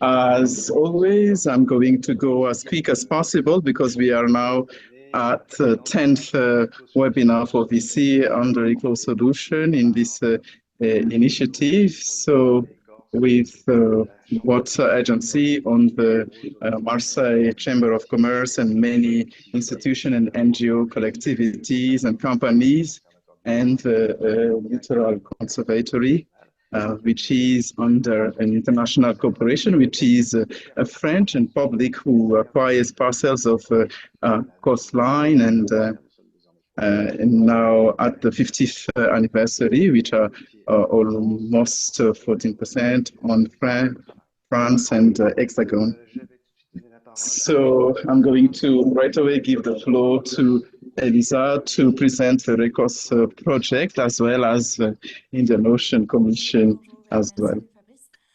As always, I'm going to go as quick as possible because we are now at the 10th webinar for VC under eco-solution in this initiative. So with water agency on the Marseille Chamber of Commerce and many institutions and NGO collectivities and companies and the Littoral Conservatory, which is under an international corporation, which is a French and public who acquires parcels of coastline and now at the 50th anniversary, which are almost 14% on France and Hexagon. So I'm going to right away give the floor to Elisa to present the RECOS project as well as Indian Ocean Commission as well.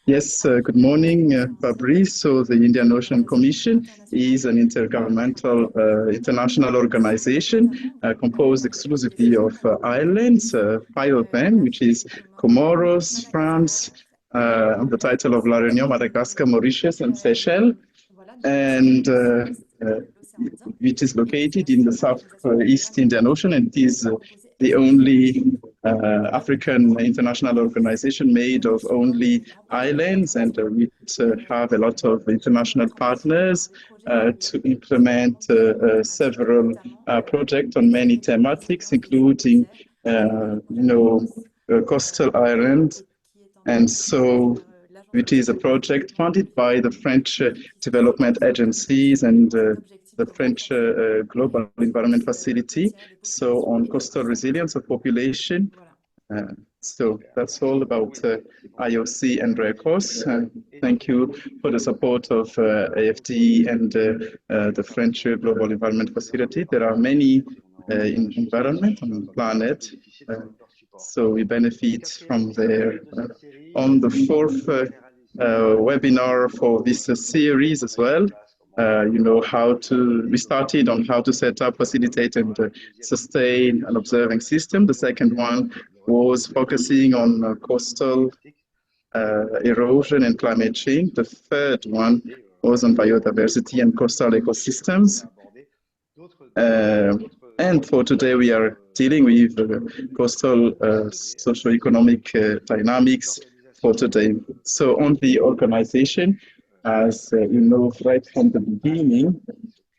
Yes, good morning, Fabrice. So the Indian Ocean Commission is an intergovernmental international organization composed exclusively of islands, 5 of them, which is Comoros, France, on the title of La Réunion, Madagascar, Mauritius, and Seychelles, and which is located in the Southeast Indian Ocean, and it is the only African international organization made of only islands, and we have a lot of international partners to implement several projects on many thematics, including, coastal islands. And so it is a project funded by the French development agencies and the French Global Environment Facility, so on coastal resilience of population. So that's all about IOC and RECOS. Thank you for the support of AFD and the French Global Environment Facility. There are many environments on the planet, so we benefit from there. On the 4th webinar for this series as well, we started on how to set up, facilitate, and sustain an observing system. The second one was focusing on coastal erosion and climate change. The third one was on biodiversity and coastal ecosystems. And for today, we are dealing with coastal socio-economic dynamics for today. So on the organization, as you know, right from the beginning,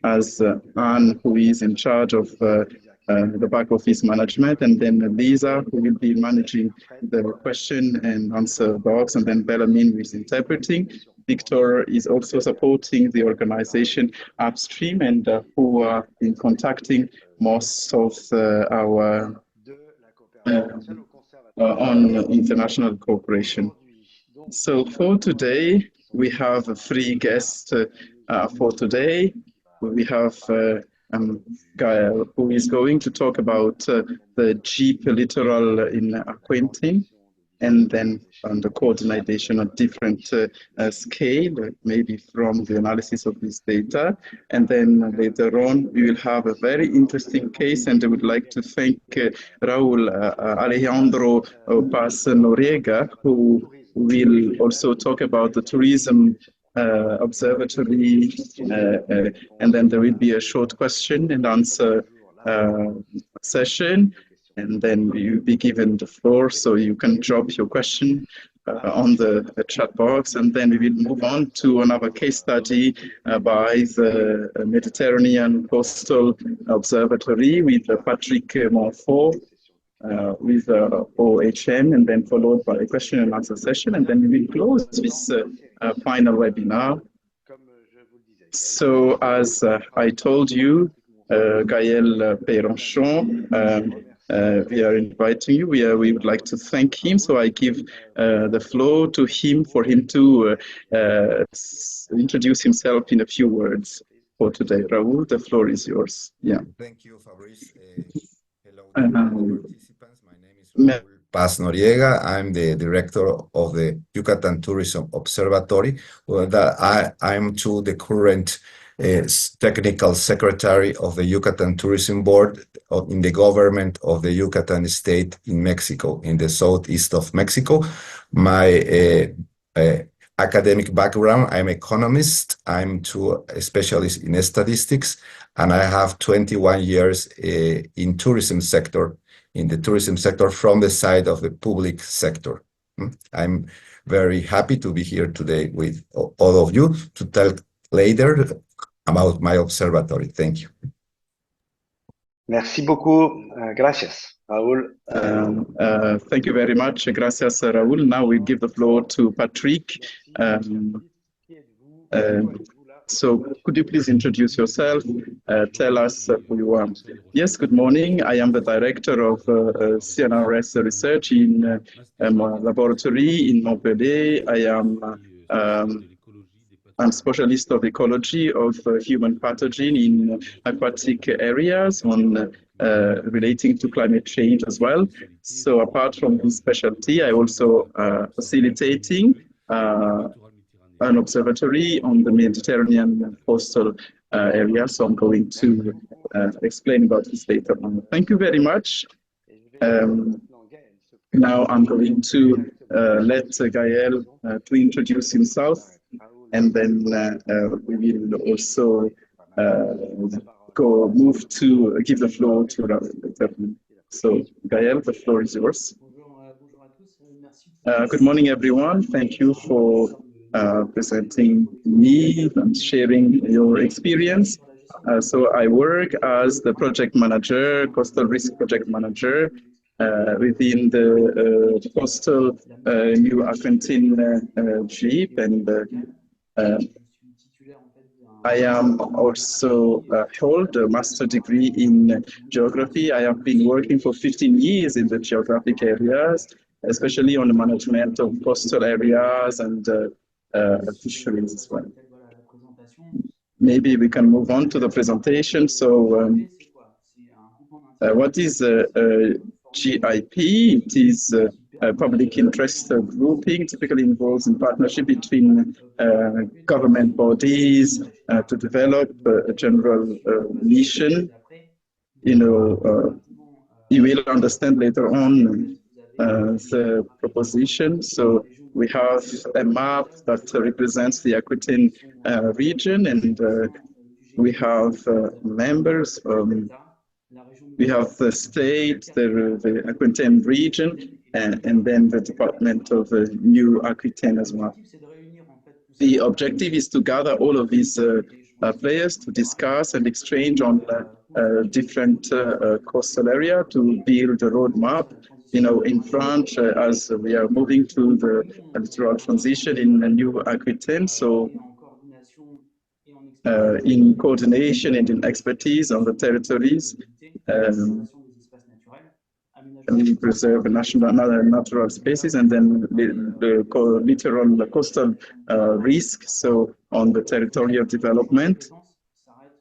as Anne, who is in charge of the back office management, and then Lisa, who will be managing the question and answer box, and then Bellarmine, who is interpreting. Victor is also supporting the organization upstream and who are in contacting most of our on international cooperation. So for today, we have a free guest for today. We have Gael, who is going to talk about the Jeep littoral in Aquitaine, and then on the coordination of different scale, maybe from the analysis of this data. And then later on, we will have a very interesting case, and I would like to thank Raul Alejandro Paz Noriega, who will also talk about the tourism observatory, and then there will be a short question and answer session, and then you'll be given the floor so you can drop your question on the chat box, and then we will move on to another case study by the Mediterranean Coastal Observatory with Patrick Monfort, with OHM, and then followed by a question and answer session, and then we will close this final webinar. So as I told you, Gaël Péranchon, we are inviting you. We would like to thank him. So I give the floor to him for him to introduce himself in a few words for today. Raul, the floor is yours. Yeah. Thank you, Fabrice. Hello, participants. My name is Raul Paz Noriega. I'm the director of the Yucatan Tourism Observatory. I'm to the current technical secretary of the Yucatan Tourism Board in the government of the Yucatan state in Mexico, in the southeast of Mexico. My academic background. I'm economist. I'm too a specialist in statistics, and I have 21 years in in the tourism sector from the side of the public sector. I'm very happy to be here today with all of you to tell later about my observatory. Thank you. Merci beaucoup. Gracias, Raoul. Thank you very much. Gracias, Raoul. Now we give the floor to Patrick. So could you please introduce yourself? Tell us who you are. Yes, good morning. I am the director of CNRS research in my laboratory in Montpellier. I'm specialist of ecology of human pathogen in aquatic areas on relating to climate change as well. So apart from this specialty, I also facilitating an observatory on the Mediterranean coastal area. So I'm going to explain about this later on. Thank you very much. Now I'm going to let Gael to introduce himself, and then we will also move to give the floor to Raoul. So Gael, the floor is yours. Good morning, everyone. Thank you for presenting me and sharing your experience. So I work as the project manager, coastal risk project manager within the coastal New Aquitaine GIP, and I am also hold a master degree in geography. I have been working for 15 years in the geographic areas, especially on the management of coastal areas and fisheries as well. Maybe we can move on to the presentation. So what is GIP? It is a public interest grouping, typically involves in partnership between government bodies to develop a general mission. You will understand later on the proposition. So we have a map that represents the Aquitaine region, and we have members. We have the state, the Aquitaine region, and then the Department of New Aquitaine as well. The objective is to gather all of these players to discuss and exchange on different coastal area to build a roadmap. In front, as we are moving to the littoral transition in New Aquitaine, so in coordination and in expertise on the territories, we preserve natural spaces, and then the littoral coastal risk, so on the territorial development.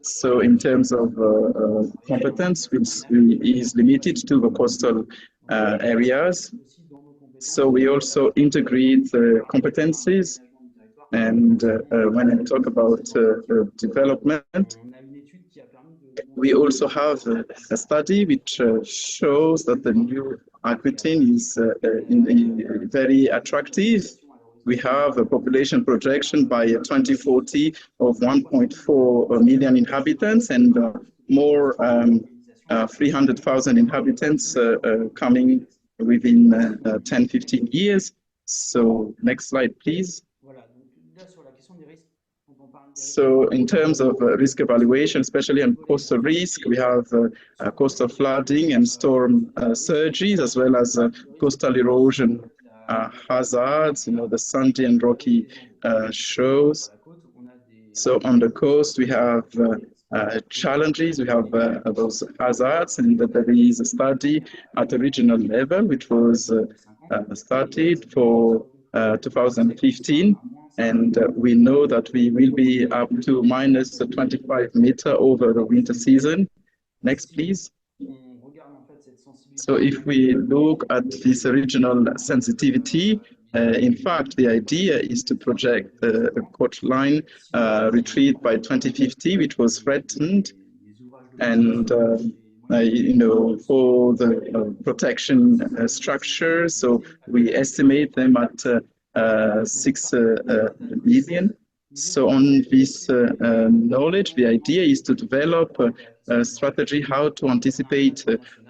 So in terms of competence, which is limited to the coastal areas. So we also integrate the competencies, and when I talk about development, we also have a study which shows that the New Aquitaine is very attractive. We have a population projection by 2040 of 1.4 million inhabitants, and more 300,000 inhabitants coming within 10-15 years. So next slide, please. So in terms of risk evaluation, especially on coastal risk, we have coastal flooding and storm surges, as well as coastal erosion hazards, the sandy and rocky shores. So on the coast, we have challenges, we have those hazards, and there is a study at the regional level, which was started for 2015. And we know that we will be up to minus 25 meters over the winter season. Next, please. So if we look at this regional sensitivity, in fact, the idea is to project a coastline retreat by 2050, which was threatened, and for the protection structure. So we estimate them at 6 million. So on this knowledge, the idea is to develop a strategy how to anticipate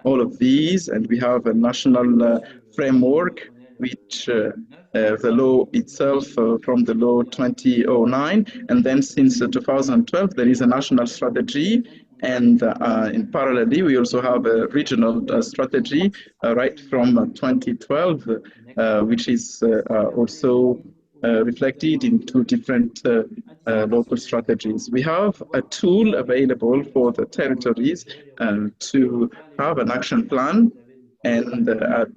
all of these, and we have a national framework which the law itself from the law 2009, and then since 2012 there is a national strategy, and in parallelly we also have a regional strategy right from 2012, which is also reflected in two different local strategies. We have a tool available for the territories to have an action plan, and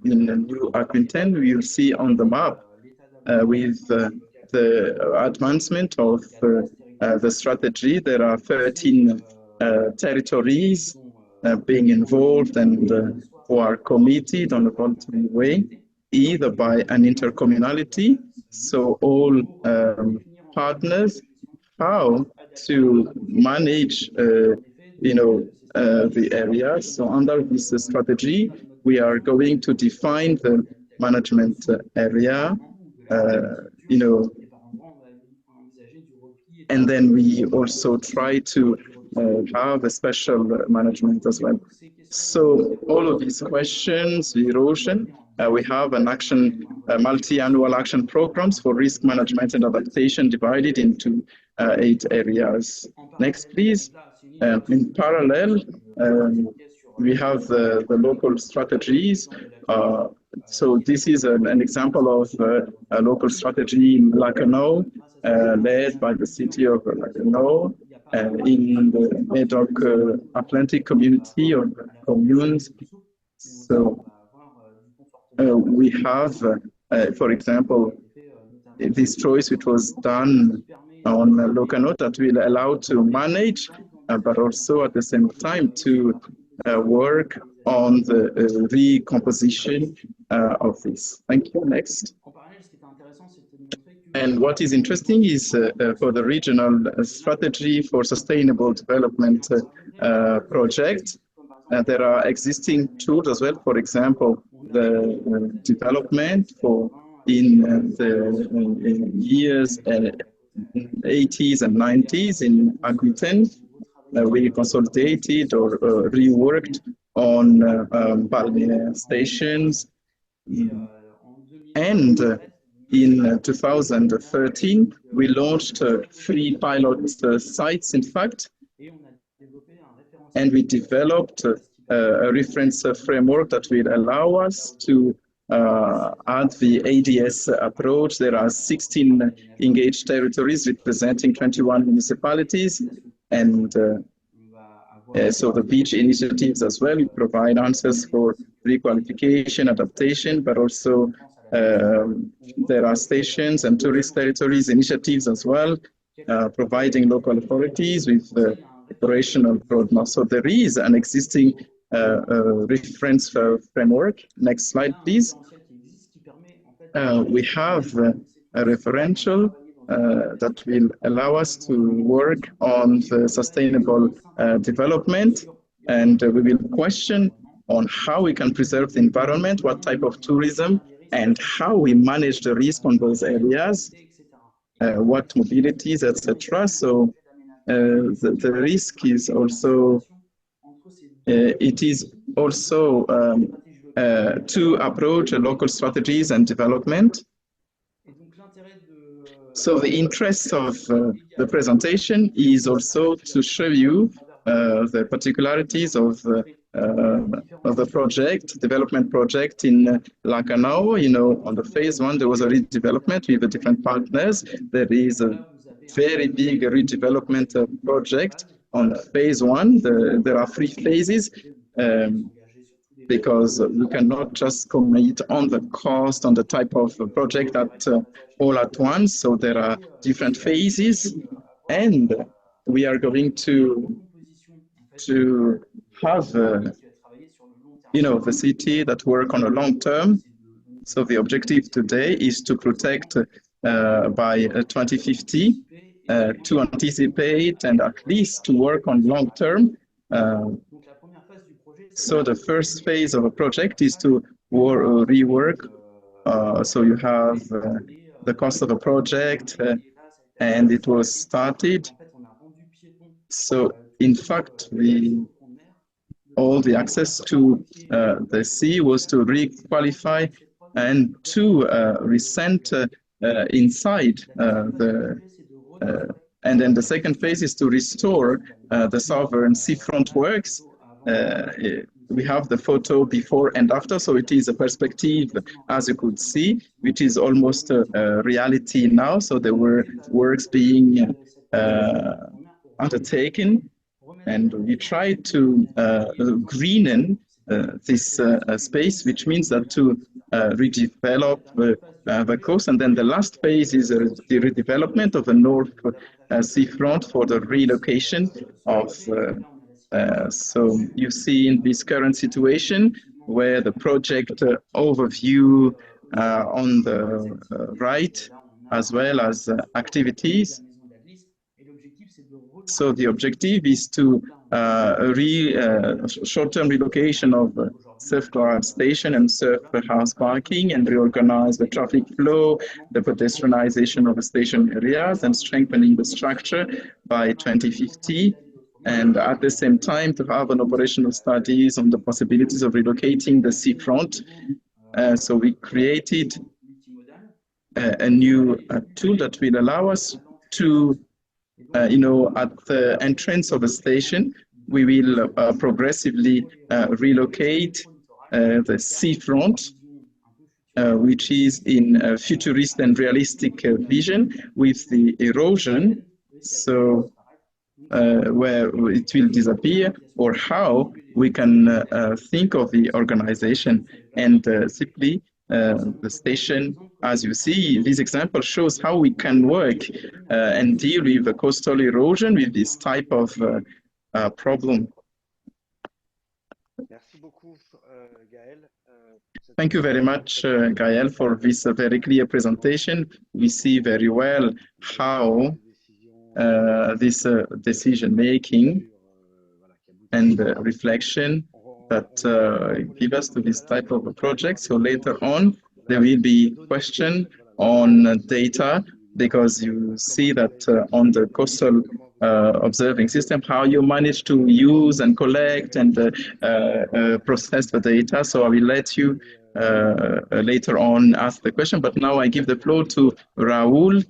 in the new Aquitaine, we will see on the map with the advancement of the strategy. There are 13 territories being involved and who are committed on a voluntary way, either by an intercommunality, so all partners, how to manage, the area. So under this strategy, we are going to define the management area, and then we also try to have a special management as well. So all of these questions, the erosion, we have an action, multi-annual action programs for risk management and adaptation divided into 8 areas. Next, please. In parallel, we have the local strategies. So this is an example of a local strategy in Lacanau, led by the city of Lacanau, in the Medoc Atlantic community of communes. So we have, for example, this choice which was done on Lacanau that will allow to manage, but also at the same time to work on the recomposition of this. Thank you. Next. And what is interesting is for the regional strategy for sustainable development project, there are existing tools as well. For example, the development for in the years 80s and 90s in Aquitaine, we consolidated or reworked on balneary stations. And in 2013, we launched 3 pilot sites, in fact, and we developed a reference framework that will allow us to add the ADS approach. There are 16 engaged territories representing 21 municipalities, and so the beach initiatives as well provide answers for requalification, adaptation, but also there are stations and tourist territories initiatives as well, providing local authorities with operational roadmap. So there is an existing reference framework. Next slide, please. We have a referential that will allow us to work on the sustainable development, and we will question on how we can preserve the environment, what type of tourism, and how we manage the risk on those areas, what mobilities, etc. So the risk is also, it is also to approach local strategies and development. So the interest of the presentation is also to show you the particularities of the project, development project in Lacanau. You know, on the phase 1, there was a redevelopment with the different partners. There is a very big redevelopment project on phase 1. There are 3 phases. Because we cannot just commit on the cost, on the type of project all at once. So there are different phases, and we are going to have, the city that work on a long term. So the objective today is to protect by 2050, to anticipate and at least to work on long term. So the first phase of a project is to rework. So you have the cost of a project, and it was started. So in fact, all the access to the sea was to re-qualify and to recenter inside and then the second phase is to restore the southern seafront works. We have the photo before and after, so it is a perspective, as you could see, which is almost a reality now. So there were works being undertaken, and we tried to greenen this space, which means that to redevelop the coast. And then the last phase is the redevelopment of the north seafront for the relocation of so you see in this current situation where the project overview on the right, as well as activities. So the objective is to short-term relocation of surf station and surf house parking and reorganize the traffic flow, the pedestrianization of the station areas, and strengthening the structure by 2050. And at the same time, to have an operational studies on the possibilities of relocating the seafront. So we created a new tool that will allow us to at the entrance of a station, we will progressively relocate the seafront, which is in a futurist and realistic vision with the erosion. So where it will disappear, or how we can think of the organization and simply the station. As you see, this example shows how we can work and deal with the coastal erosion with this type of problem. Thank you very much, Gaël, for this very clear presentation. We see very well how this decision-making and reflection that give us to this type of a project. So later on, there will be question on data, because you see that on the coastal observing system, how you manage to use and collect and process the data. So I will let you later on ask the question, but now I give the floor to Raul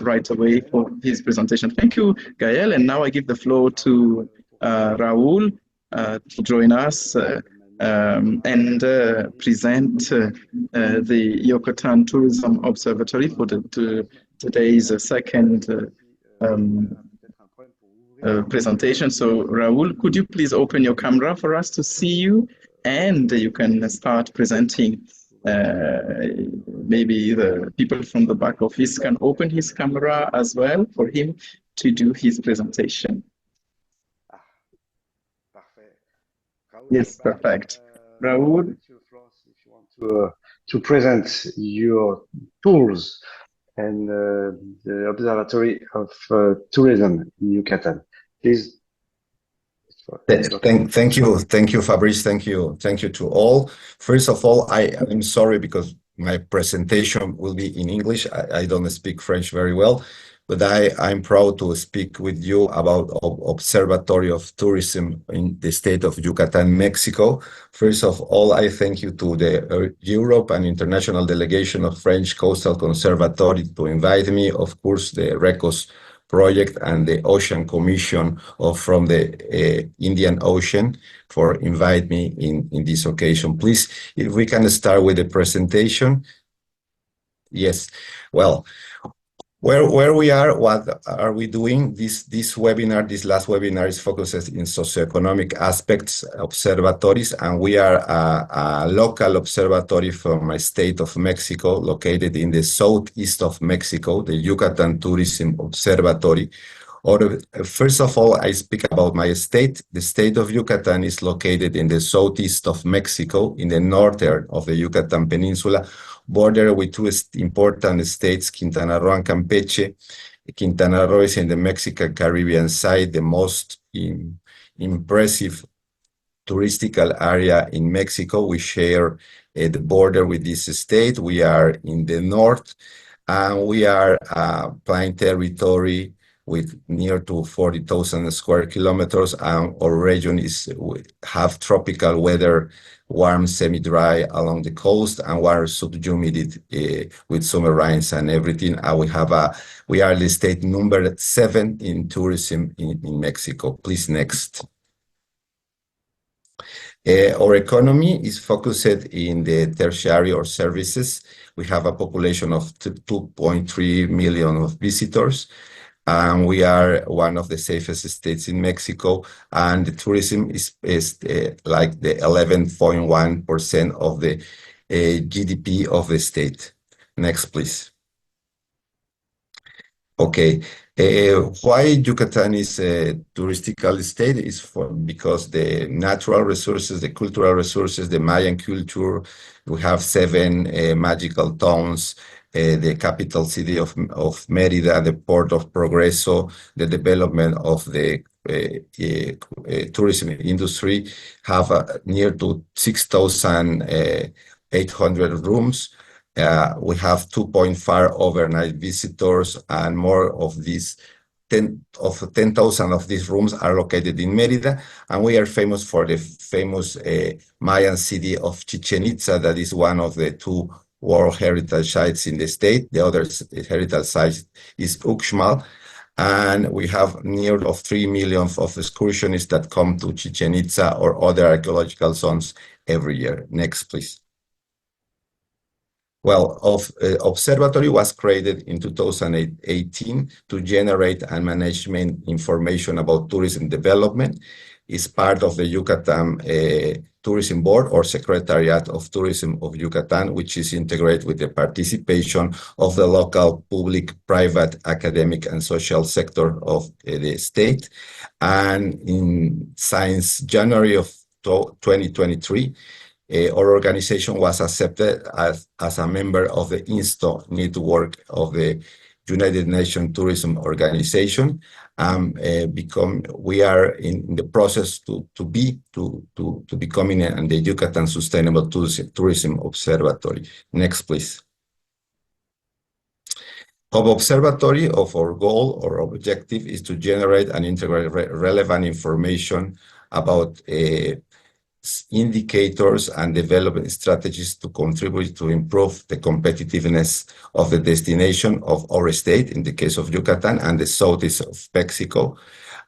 right away for his presentation. Thank you, Gaël, and now I give the floor to Raul to join us and present the Yucatan Tourism Observatory for today's second presentation. So Raul, could you please open your camera for us to see you, and you can start presenting. Maybe the people from the back office can open his camera as well for him to do his presentation. Yes, perfect. Raul, if you want to present your tools and the Observatory of Tourism in Yucatan, please. Thank you, Fabrice. Thank you to all. First of all, I'm sorry because my presentation will be in English. I don't speak French very well, but I'm proud to speak with you about Observatory of Tourism in the state of Yucatan, Mexico. First of all, I thank you to the Europe and International Delegation of French Coastal Conservatory to invite me. Of course, the RECOS project and the Ocean Commission from the Indian Ocean for invite me in this occasion. Please, if we can start with the presentation. Yes, well, where we are, what are we doing? This last webinar is focused in socioeconomic aspects observatories, and we are a local observatory from my state of Mexico, located in the southeast of Mexico, the Yucatan Tourism Observatory. First of all, I speak about my state. The state of Yucatan is located in the southeast of Mexico, in the northern of the Yucatan Peninsula, border with two important states, Quintana Roo and Campeche. Quintana Roo is in the Mexican Caribbean side, the most impressive touristical area in Mexico. We share the border with this state. We are in the north, And we are a plain territory with near to 40,000 square kilometers, and our region we have tropical weather, warm, semi-dry along the coast, and water subhumidity with summer rains and everything. And we are the state number 7 in tourism in Mexico. Please, next. Our economy is focused in the tertiary or services. We have a population of 2.3 million of visitors, and we are one of the safest states in Mexico. And the tourism is like the 11.1% of the GDP of the state. Next, please. Okay. Why Yucatan is a touristical state is because the natural resources, the cultural resources, the Mayan culture. We have 7 magical towns, the capital city of Mérida, the port of Progreso, the development of the tourism industry, have near to 6,800 rooms. We have 2.5 overnight visitors, and more of these 10,000 of these rooms are located in Mérida, and we are famous for the famous Mayan city of Chichen Itza, that is one of the 2 World Heritage Sites in the state. The other heritage site is Uxmal, and we have near of 3 million of excursionists that come to Chichen Itza or other archaeological zones every year. Next, please. Well, observatory was created in 2018 to generate and management information about tourism development. It's part of the Yucatan Tourism Board or Secretariat of Tourism of Yucatan, which is integrated with the participation of the local, public, private, academic, and social sector of the state. And since January of 2023, our organization was accepted as a member of the INSTO network of the United Nations Tourism Organization. We are in the process to becoming the Yucatan Sustainable Tourism Observatory. Next, please. Of observatory, of our goal or objective is to generate and integrate relevant information about indicators and development strategies to contribute to improve the competitiveness of the destination of our state, in the case of Yucatan and the southeast of Mexico.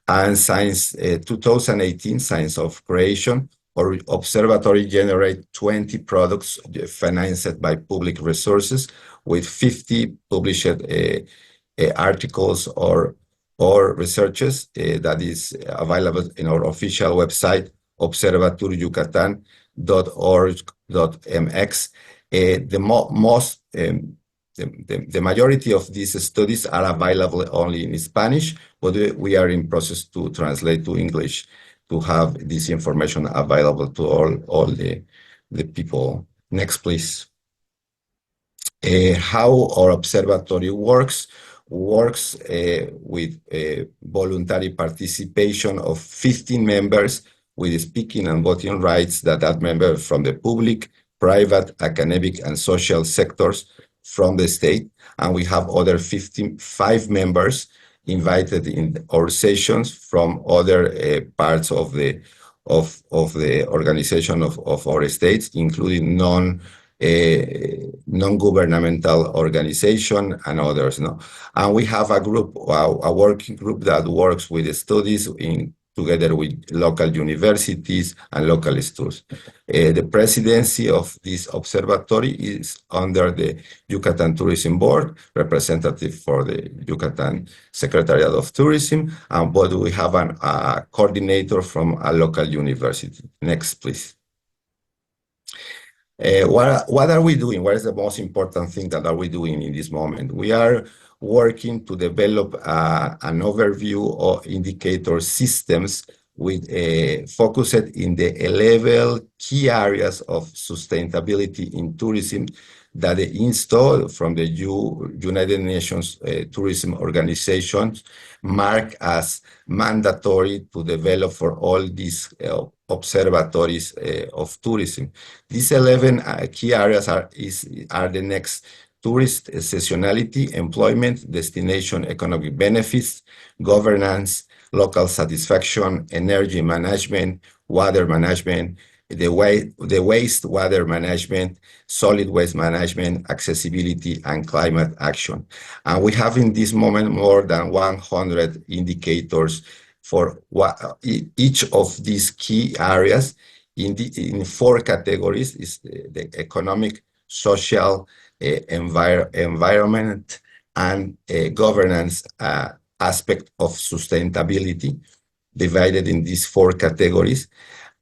And since 2018, Science of Creation, our observatory generate 20 products financed by public resources with 50 published articles or researches that is available in our official website, observatoryucatan.org.mx. The majority of these studies are available only in Spanish, but we are in process to translate to English to have this information available to all the people. Next, please. How our observatory works with voluntary participation of 15 members with speaking and voting rights that are members from the public, private, academic, and social sectors from the state. And we have other 55 members invited in our sessions from other parts of the organization of our states, including non-governmental organization and others. No? And we have a working group that works with the studies together with local universities and local schools. The presidency of this observatory is under the Yucatan Tourism Board, representative for the Yucatan Secretariat of Tourism, but we have a coordinator from a local university. Next, please. What are we doing? What is the most important thing that are we doing in this moment? We are working to develop an overview of indicator systems with focused in the 11 key areas of sustainability in tourism that the INSTO from the United Nations Tourism Organization mark as mandatory to develop for all these observatories of tourism. These 11 key areas are the next tourist seasonality, employment, destination economic benefits, governance, local satisfaction, energy management, water management, the wastewater management, solid waste management, accessibility, and climate action. And we have in this moment more than 100 indicators for each of these key areas in four categories: is the economic, social, environment, and governance aspect of sustainability, divided in these four categories.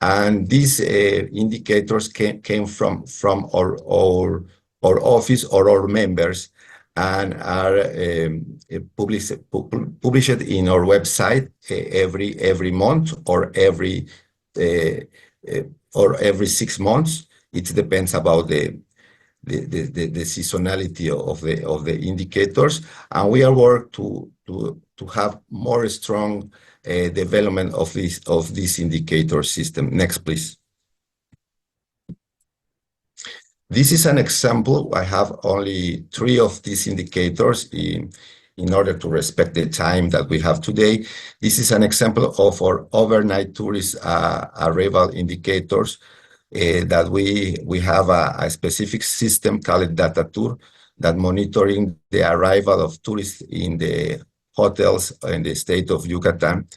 And these indicators came from our office or our members, and are published in our website every month uh, or every 6 months. It depends about the seasonality of the indicators, and we are working to have more strong development of this indicator system. Next, please. This is an example. I have only 3 of these indicators in order to respect the time that we have today. This is an example of our overnight tourist arrival indicators. That we have a specific system called Data Tour that monitoring the arrival of tourists in the hotels in the state of Yucatan.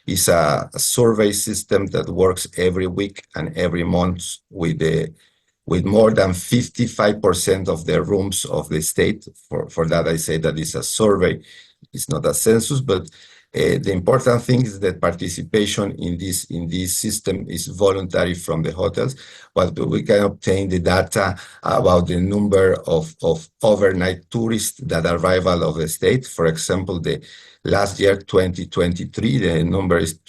Is a survey system that works every week and every month with more than 55% of the rooms of the state. For that, I say that it's a survey. It's not a census, but the important thing is that participation in this system is voluntary from the hotels, but we can obtain the data about the number of overnight tourists that arrival of the state. For example, the last year, 2023, the number is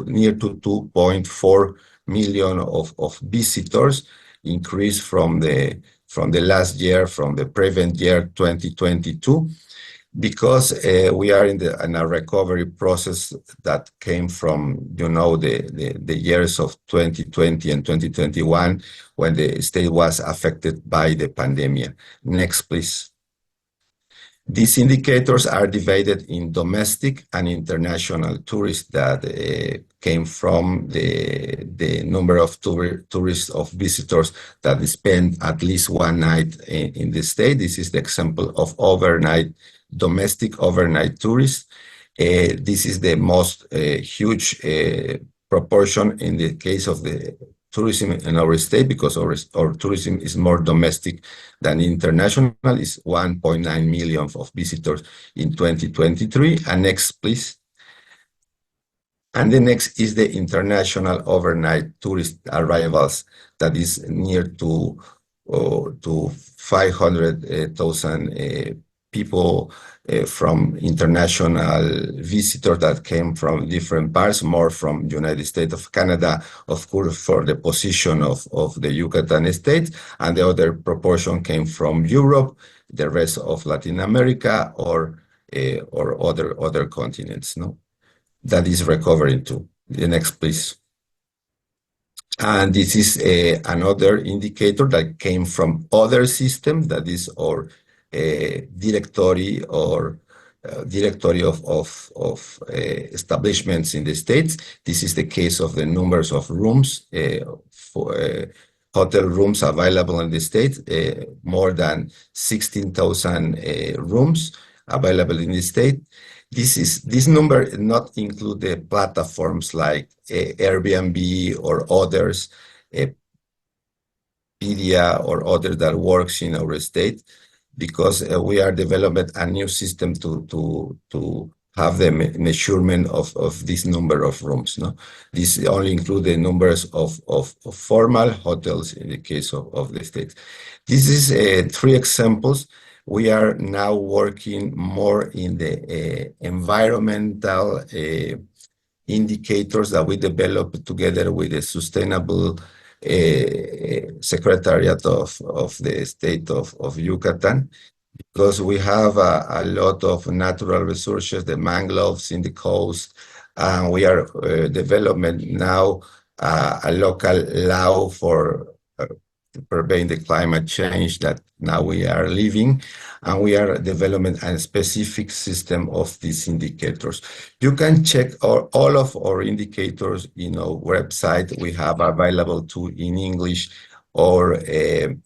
near to 2.4 million of visitors, increase from the last year, from the previous year, 2022. Because we are in a recovery process that came from, the years of 2020 and 2021, when the state was affected by the pandemic. Next, please. These indicators are divided in domestic and international tourists that came from the number of tourists of visitors that spend at least one night in the state. This is the example of domestic overnight tourists. This is the most huge proportion in the case of the tourism in our state, because our tourism is more domestic than international. Is 1.9 million of visitors in 2023. And next, please. And the next is the international overnight tourist arrivals, that is near to 500,000 people from international visitors that came from different parts, more from United States of Canada, of course, for the position of the Yucatan state, and the other proportion came from Europe, the rest of Latin America, or other continents. No, that is recovering too. The next, please. And this is another indicator that came from other systems, that is our directory of establishments in the states. This is the case of the numbers of rooms, for hotel rooms available in the state, more than 16,000 rooms available in the state. This number not include the platforms like Airbnb or others, Pedia or others that works in our state, because we are developing a new system to have the measurement of this number of rooms. No, this only include the numbers of formal hotels in the case of the state. This is 3 examples. We are now working more in the environmental indicators that we developed together with the Sustainable Secretariat of the state of Yucatan, because we have a lot of natural resources, the mangroves in the coast, and we are developing now a local law for prevent the climate change that now we are living, and we are developing a specific system of these indicators. You can check all of our indicators in our website. We have available too in English, or annual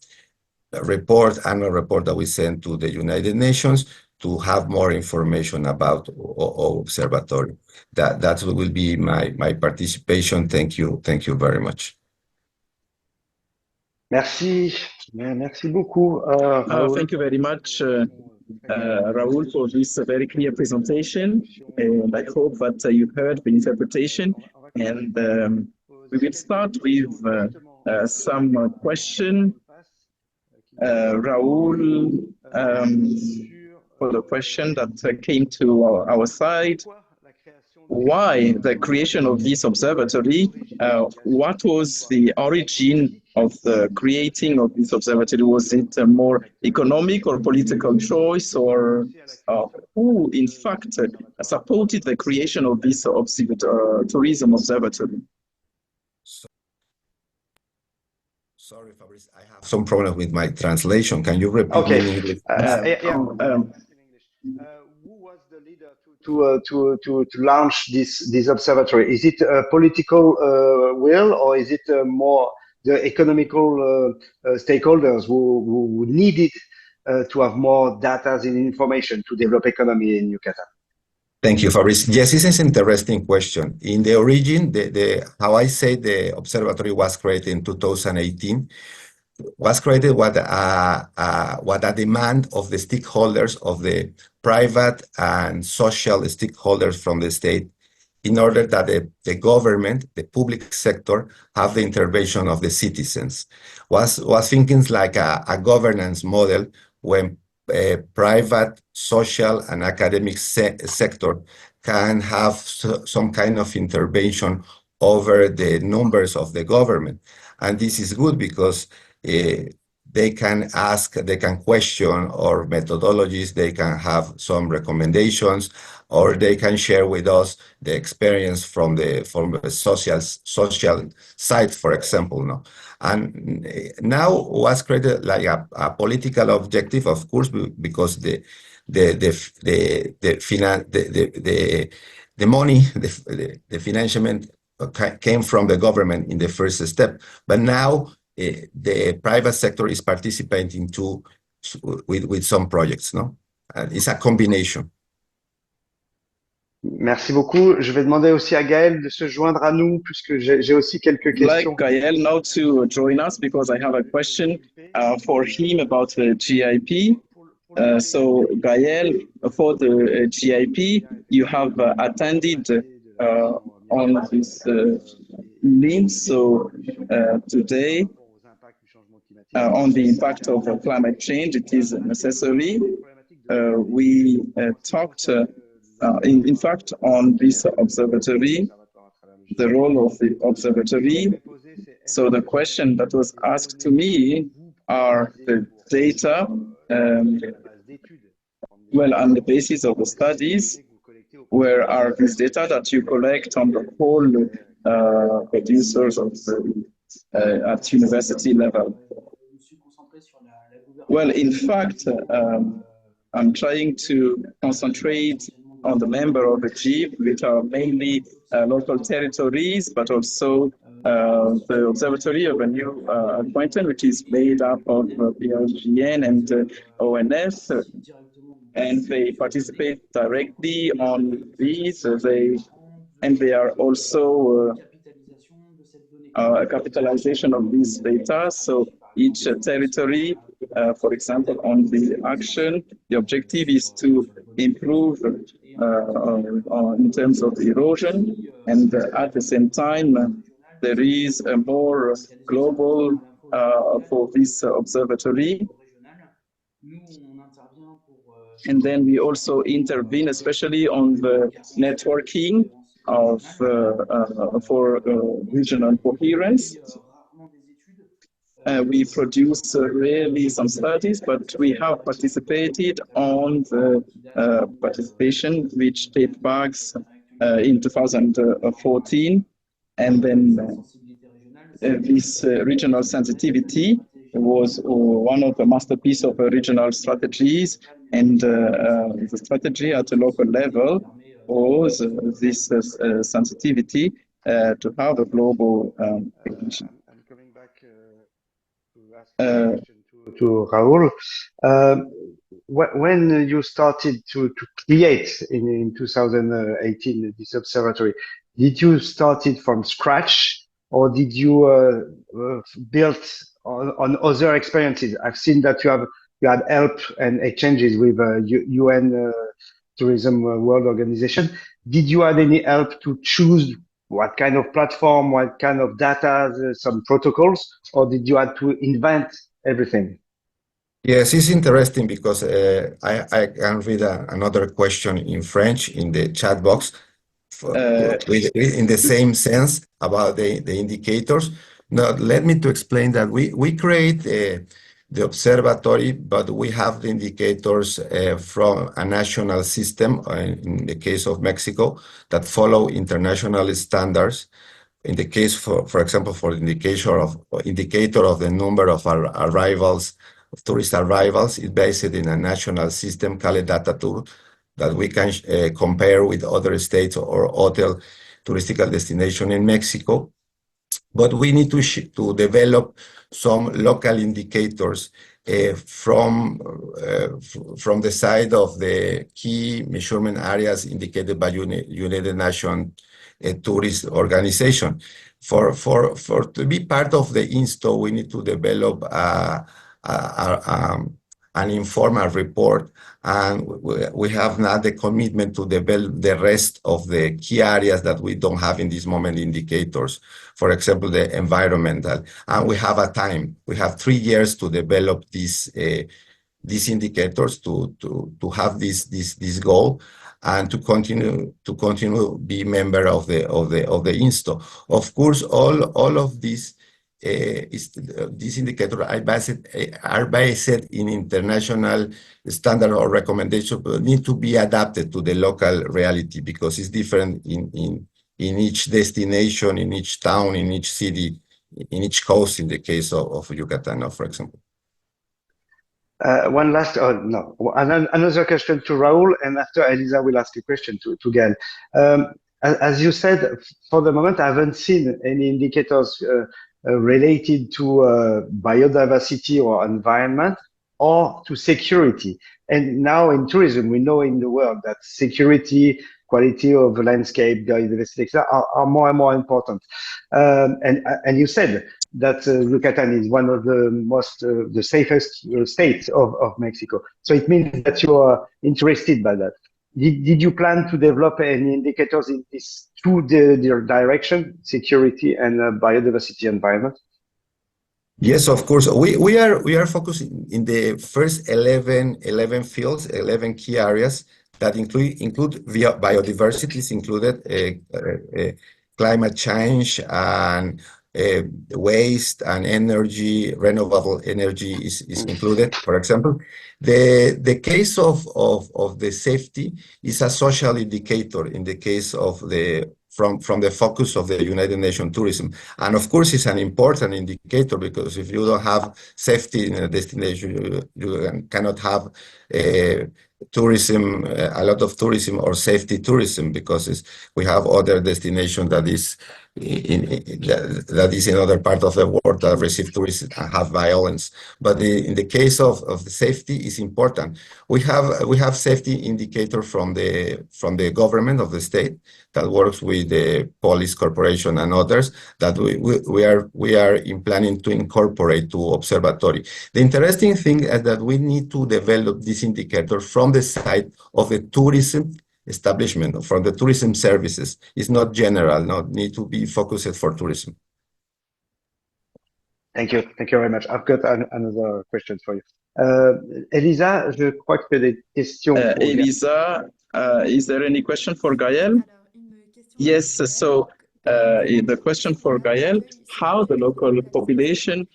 report that we send to the United Nations to have more information about our observatory. That will be my participation. Thank you very much. Merci, merci beaucoup, Raoul. Thank you very much, Raoul, for this very clear presentation. And I hope that you heard the interpretation. And we will start with some question. Raoul, for the question that came to our side. Why the creation of this observatory? What was the origin of the creating of this observatory? Was it a more economic or political choice, or who, in fact, supported the creation of this tourism observatory? Sorry, Fabrice, I have some problem with my translation. Can you repeat Okay. in English? Who was the leader to launch this observatory? Is it a political will, or is it more the economical stakeholders who needed to have more data and information to develop economy in Yucatan? Thank you, Fabrice. Yes, this is an interesting question. In the origin, how I say the observatory was created in 2018, was created what a demand of the stakeholders, of the private and social stakeholders from the state, in order that the government, the public sector, have the intervention of the citizens. Was thinking like a governance model when private, social, and academic sector can have some kind of intervention over the numbers of the government. And this is good because they can ask, they can question our methodologies, they can have some recommendations, or they can share with us the experience from the social side, for example. No? And now was created like a political objective, of course, because the money, the financement came from the government in the first step, but now the private sector is participating too with some projects. No, it's a combination. Merci beaucoup. Je vais demander aussi à Gaël de se joindre à nous, puisque j'ai aussi quelques questions. Like Gaël now to join us, because I have a question for him about the GIP. So Gaël, for the GIP, you have attended on this link. So today, on the impact of climate change, it is necessary. We talked, in fact, on this observatory, the role of the observatory. So the question that was asked to me are the data, well, on the basis of the studies, where are these data that you collect on the whole producers of at university level? Well, in fact, I'm trying to concentrate on the member of the GIP, which are mainly local territories, but also the Observatory of a New Acquaintance, which is made up of PRGN and ONF, and they participate directly on these. They are also a capitalization of these data. So each territory, for example, on the action, the objective is to improve in terms of erosion, and at the same time, there is a more global for this observatory. And then we also intervene, especially on the networking of for regional coherence. We produce really some studies, but we have participated on the participation which date back in 2014, and then this regional sensitivity was one of the masterpieces of regional strategies, and the strategy at a local level was this sensitivity to have a global recognition. I'm coming back to ask a question to Raoul. When you started to create in 2018 this observatory, did you start it from scratch or did you build on other experiences? I've seen that you had help and exchanges with UN Tourism World Organization. Did you have any help to choose what kind of platform, what kind of data, some protocols, or did you have to invent everything? Yes, it's interesting because I can read another question in French in the chat box in the same sense about the indicators. Now, let me to explain that we create the observatory, but we have the indicators from a national system, in the case of Mexico, that follow international standards. In the case, for example, for the indicator of the number of arrivals, of tourist arrivals, is based in a national system called data tool that we can compare with other states or hotel touristical destination in Mexico. But we need to develop some local indicators from the side of the key measurement areas indicated by United Nations Tourist Organization. For to be part of the INSTO, we need to develop an informal report, and we have now the commitment to develop the rest of the key areas that we don't have in this moment indicators. For example, the environmental, and we have a time. We have 3 years to develop these indicators to have this goal and to continue be member of the INSTO. Of course, all of these these indicators are based in international standard or recommendation, but need to be adapted to the local reality because it's different in each destination, in each town, in each city, in each coast, in the case of Yucatan, for example. One last, no, another question to Raoul, and after Elisa will ask a question to Gael. As you said, for the moment, I haven't seen any indicators related to biodiversity or environment or to security. And now in tourism, we know in the world that security, quality of the landscape, biodiversity, etc., are more and more important. And you said that Yucatan is one of the most, the safest states of Mexico. So it means that you are interested by that. Did you plan to develop any indicators in this two direction, security and biodiversity environment? Yes, of course. We are focusing in the first 11 fields, 11 key areas that include biodiversity is included, climate change and waste and energy, renewable energy is included. For example, the case of the safety is a social indicator in the case of from the focus of the United Nations tourism. And of course, it's an important indicator because if you don't have safety in a destination, you cannot have tourism, a lot of tourism or safety tourism because we have other destinations that is in other part of the world that receive tourism and have violence. But in the case of the safety is important. We have safety indicator from the government of the state that works with the police corporation and others that we are planning to incorporate to observatory. The interesting thing is that we need to develop this indicator from the side of the tourism establishment, from the tourism services. It's not general, not need to be focused for tourism. Thank you. Thank you very much. I've got another question for you. Elisa, je crois que tu as des questions. Elisa, is there any question for Gael? Yes, so the question for Gael, how the local population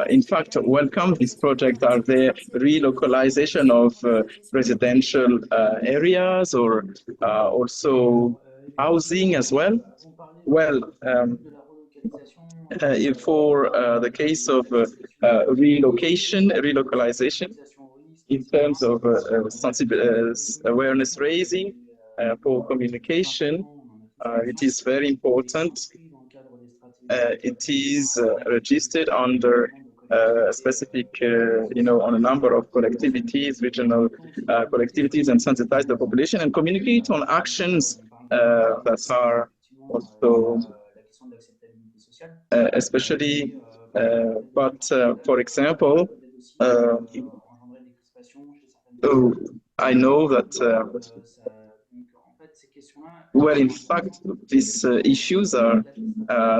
in fact welcome this project? Are there relocalization of residential areas or also housing as well? Well, For the case of relocalization, in terms of awareness raising for communication, it is very important. It is registered under specific, on a number of collectivities, regional collectivities, and sensitize the population and communicate on actions that are also especially, for example, oh, I know that well, in fact, these issues are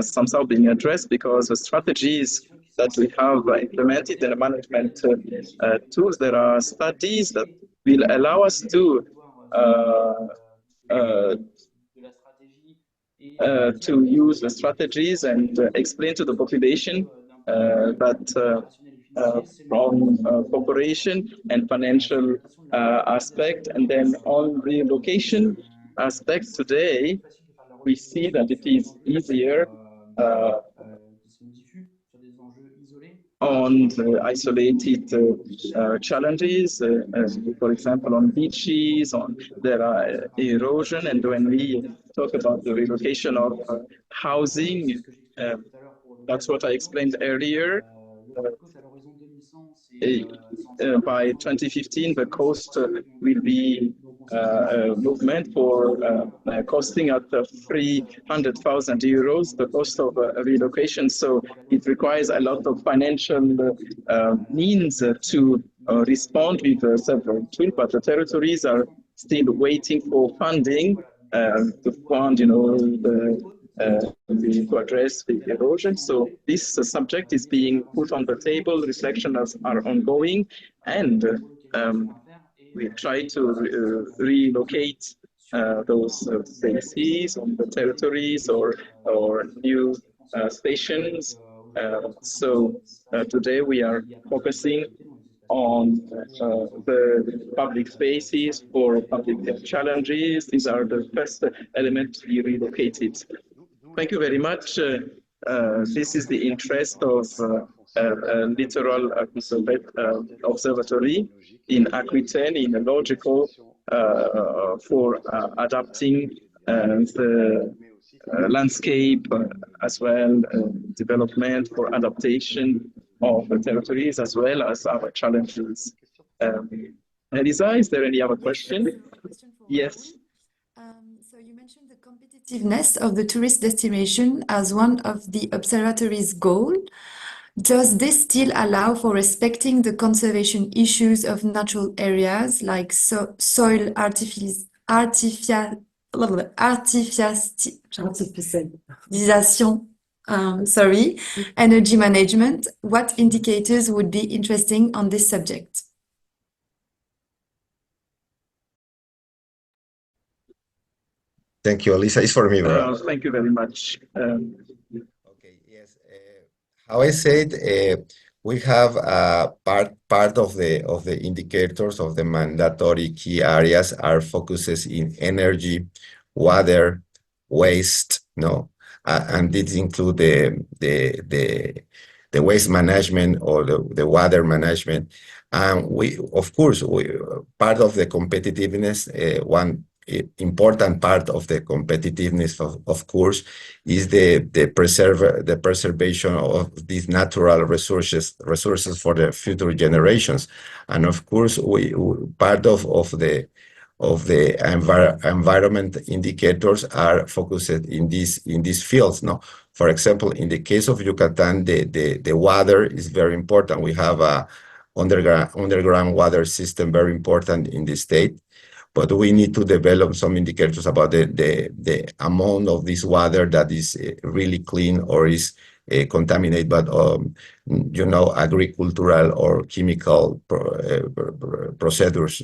somehow being addressed because the strategies that we have implemented in the management tools, there are studies that will allow us to use the strategies and explain to the population that from cooperation and financial aspect, and then on relocation aspect today, we see that it is easier on the isolated challenges, for example, on beaches, on there are erosion, and when we talk about the relocation of housing, that's what I explained earlier. By 2015, the cost will be a movement for costing at 300,000 euros, the cost of relocation. So it requires a lot of financial means to respond with several tools, but the territories are still waiting for funding to fund, to address the erosion. So this subject is being put on the table, reflections are ongoing, and we try to relocate those spaces on the territories or new stations. So today we are focusing on the public spaces for public challenges. These are the first elements to be relocated. Thank you very much. This is the interest of Littoral Observatory in Aquitaine, in a logical for adapting the landscape as well, development for adaptation of the territories as well as our challenges. Elisa, is there any other question? Yes. So you mentioned the competitiveness of the tourist destination as one of the observatory's goals. Does this still allow for respecting the conservation issues of natural areas like soil artificialization, energy management? What indicators would be interesting on this subject? Thank you, Elisa. It's for me, right? Thank you very much. Okay, yes. How I said, we have part of the indicators of the mandatory key areas are focuses in energy, water, waste, and these include the waste management or the water management. And of course, part of the competitiveness, one important part of the competitiveness, of course, is the preservation of these natural resources for the future generations. And of course, part of the environment indicators are focused in these fields. For example, in the case of Yucatan, the water is very important. We have a underground water system, very important in the state. But we need to develop some indicators about the amount of this water that is really clean or is contaminated, but agricultural or chemical procedures.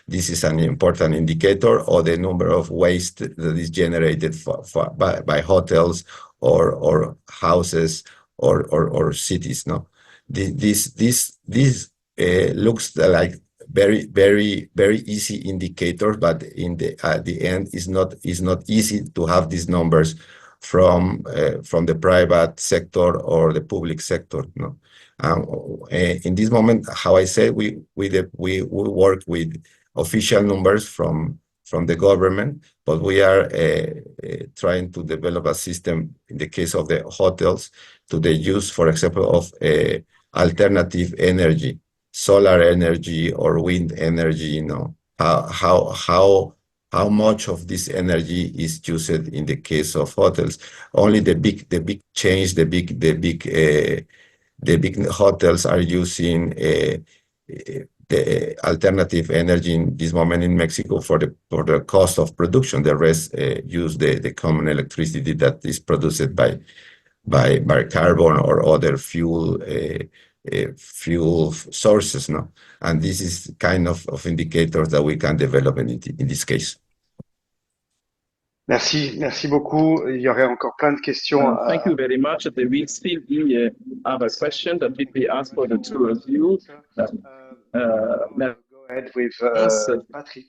This is an important indicator, or the number of waste that is generated by hotels or houses or cities. This looks like very, very, very easy indicators, but at the end is not easy to have these numbers from the private sector or the public sector. No? In this moment, how I said, we work with official numbers from the government, but we are trying to develop a system in the case of the hotels to the use, for example, of alternative energy, solar energy or wind energy. You know, how much of this energy is used in the case of hotels. Only the big chains, the big hotels are using the alternative energy in this moment in Mexico for the cost of production. The rest use the common electricity that is produced by carbon or other fuel sources. No, and this is kind of indicators that we can develop in this case. Merci beaucoup. Il y aurait encore plein de questions. Thank you very much. There will still be other questions that will be asked for the two of you. Go ahead with Patrick.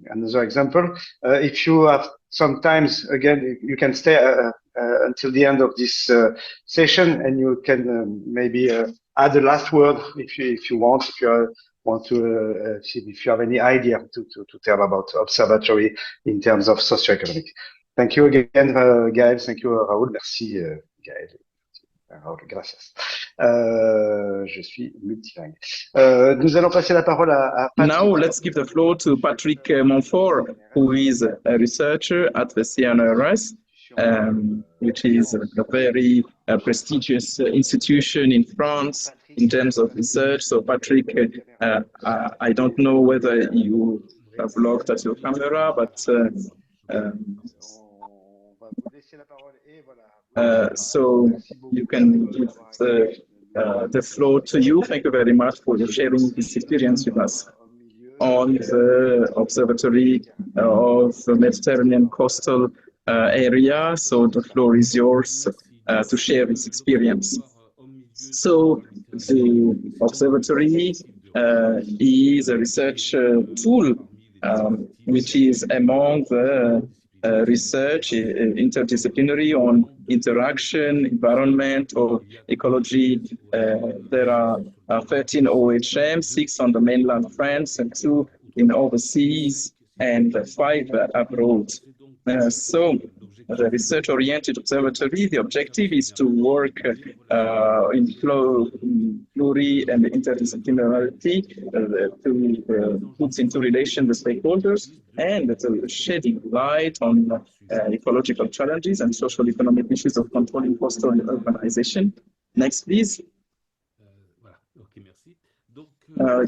Another example. If you have sometimes, again, you can stay until the end of this session, and you can maybe add the last word if you want. If you want to see if you have any idea to tell about observatory in terms of socio-economics. Thank you again, Gaël. Thank you, Raoul. Merci, Gaël. Raoul, gracias. Je suis multilingue. Nous allons passer la parole à Patrick. Now let's give the floor to Patrick Montfort, who is a researcher at the CNRS, which is a very prestigious institution in France in terms of research. So Patrick, I don't know whether you have looked at your camera, but so you can give the floor to you. Thank you very much for sharing this experience with us on the Observatory of the Mediterranean Coastal Area. So the floor is yours to share this experience. So the observatory is a research tool which is among the research interdisciplinary on interaction, environment, or ecology. There are 13 OHM, 6 on the mainland France, and 2 in overseas, and 5 abroad. So the research-oriented observatory, the objective is to work in pluri and interdisciplinarity to put into relation the stakeholders and to shedding light on ecological challenges and social economic issues of controlling coastal and urbanization. Next, please.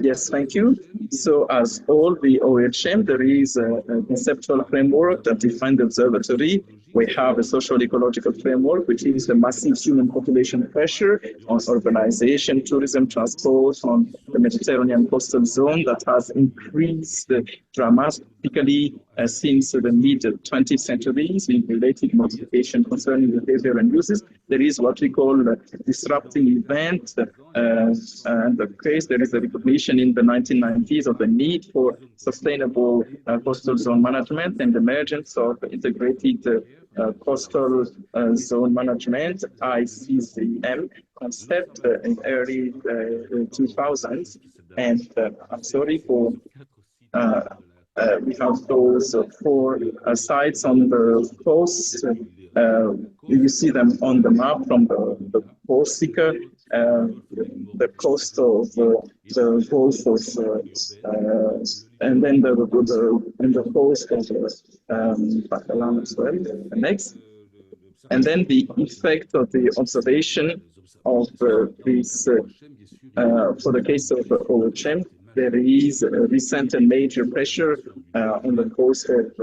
Yes, thank you. So as all the OHM, there is a conceptual framework that defines the observatory. We have a social ecological framework, which is the massive human population pressure on urbanization, tourism, transport on the Mediterranean coastal zone that has increased dramatically since the mid-20th centuries in related modification concerning behavior and uses. There is what we call a disrupting event, and the case there is a recognition in the 1990s of the need for sustainable coastal zone management and the emergence of integrated coastal zone management, ICZM concept in early 2000s. And I'm sorry for we have those 4 sites on the coast. You see them on the map from the Corsica, the coast of the Gulf of, and then the coast of Catalan as well. Next. And then the effect of the observation of this, for the case of OHM, there is a recent and major pressure on the coast of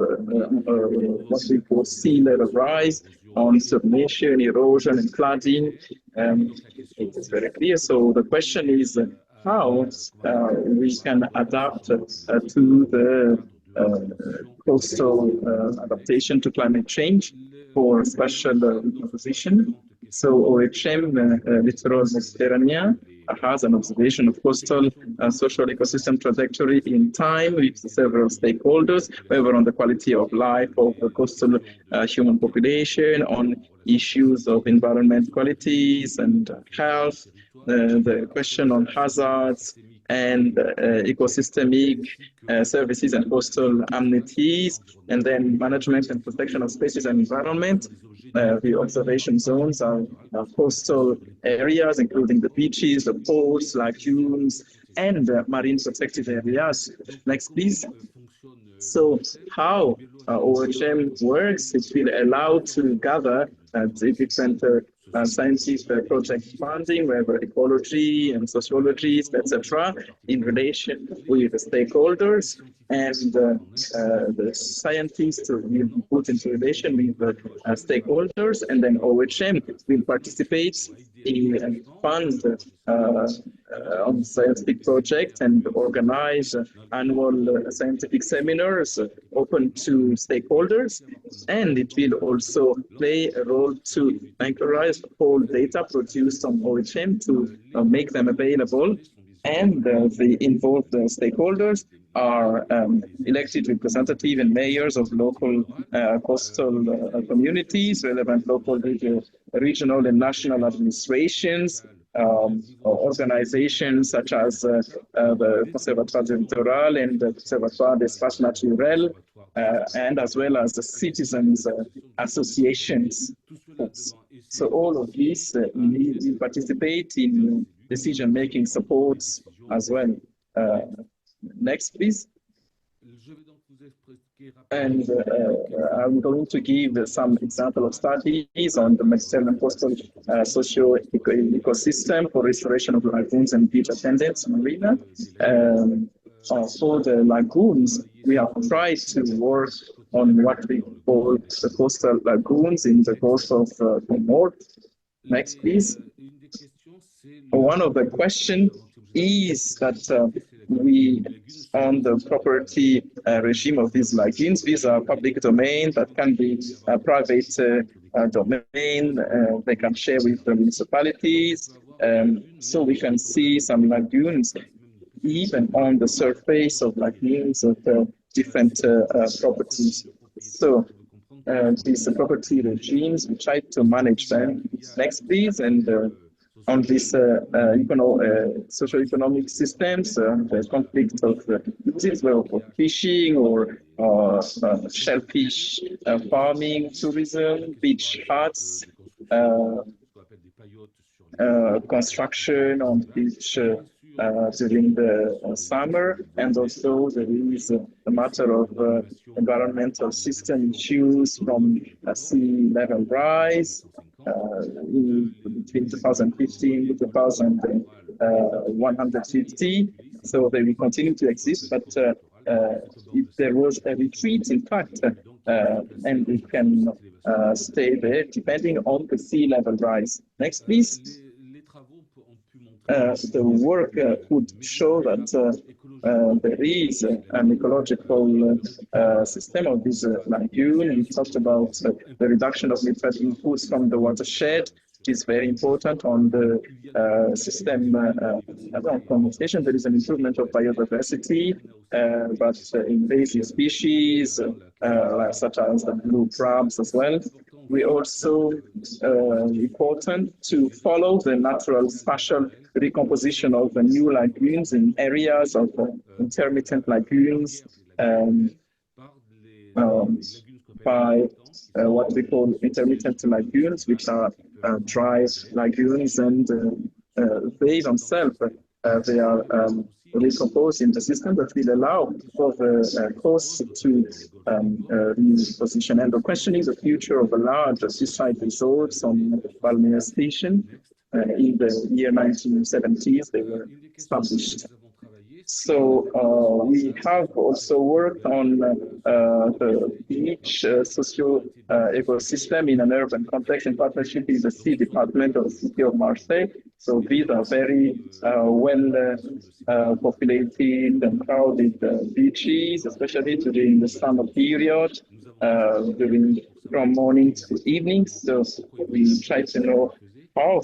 what we call sea level rise, on submersion, erosion, and flooding. It is very clear. So the question is how we can adapt to the coastal adaptation to climate change for spatial recomposition. So OHM, littoral Mediterranean, has an observation of coastal social ecosystem trajectory in time with several stakeholders, whether on the quality of life of the coastal human population, on issues of environment qualities and health, the question on hazards and ecosystemic services and coastal amenities, and then management and protection of species and environment. The observation zones are coastal areas, including the beaches, the ports, lagoons, and marine protected areas. Next, please. So how OHM works, it will allow to gather the different scientific project funding, whether ecology and sociology, etc., in relation with the stakeholders, and the scientists will be put into relation with the stakeholders, and then OHM will participate in fund on scientific project and organize annual scientific seminars open to stakeholders. And it will also play a role to encourage all data produced on OHM to make them available. And the involved stakeholders are elected representative and mayors of local coastal communities, relevant local, regional and national administrations, organizations such as the Conservatoire du Littoral and the Conservatoire d'Espaces Naturels, and as well as the citizens associations. So all of these will participate in decision-making supports as well. Next, please. And I'm going to give some example of studies on the Mediterranean coastal socio-ecosystem for restoration of lagoons and beach attendants marina. For the lagoons, we have tried to work on what we call the coastal lagoons in the Gulf of the North. Next, please. One of the questions is that we, on the property regime of these lagoons, these are public domain that can be private domain, they can share with the municipalities. So we can see some lagoons, even on the surface of lagoons of different properties. So these property regimes, we try to manage them. Next, please. And on this socio-economic systems, the conflict of uses, well, for fishing or shellfish farming, tourism, beach huts, construction on beach during the summer, and also there is a matter of environmental system issues from sea level rise between 2015 to 2150. So they will continue to exist, but if there was a retreat, in fact, and it can stay there depending on the sea level rise. Next, please. The work would show that there is an ecological system of this lagoon. We talked about the reduction of nitrate inputs from the watershed, which is very important on the system conservation. There is an improvement of biodiversity, but invasive species such as the blue crabs as well. We also important to follow the natural spatial recomposition of the new lagoons in areas of intermittent lagoons by what we call intermittent lagoons, which are dry lagoons, and they themselves they are recomposed in the system that will allow for the coast to reposition. And the question is the future of a large seaside resorts on Balmea Station. In the year 1970s, they were established. So we have also worked on the beach socio-ecosystem in an urban context in partnership with the Sea Department of the City of Marseille. So these are very well populated and crowded beaches, especially during the summer period, from morning to evening. So we try to know how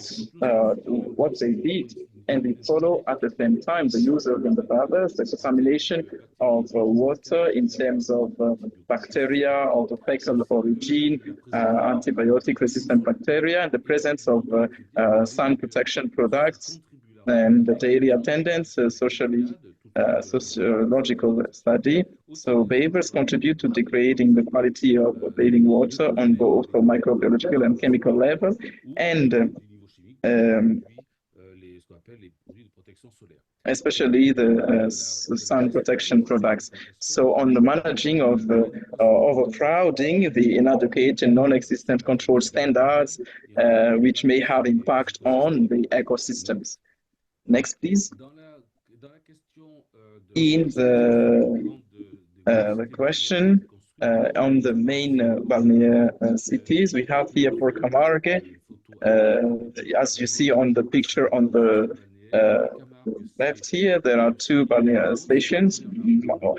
what they did and we follow at the same time the users and the others, the contamination of water in terms of bacteria of the fecal origin, antibiotic-resistant bacteria, and the presence of sun protection products, and the daily attendance, sociological study. So behaviors contribute to degrading the quality of bathing water on both a microbiological and chemical level, and especially the sun protection products. So on the managing of overcrowding, the inadequate and non-existent control standards, which may have impact on the ecosystems. Next, please. In the question on the main balnear cities, we have here for Camargue, as you see on the picture on the left here, there are two balnear stations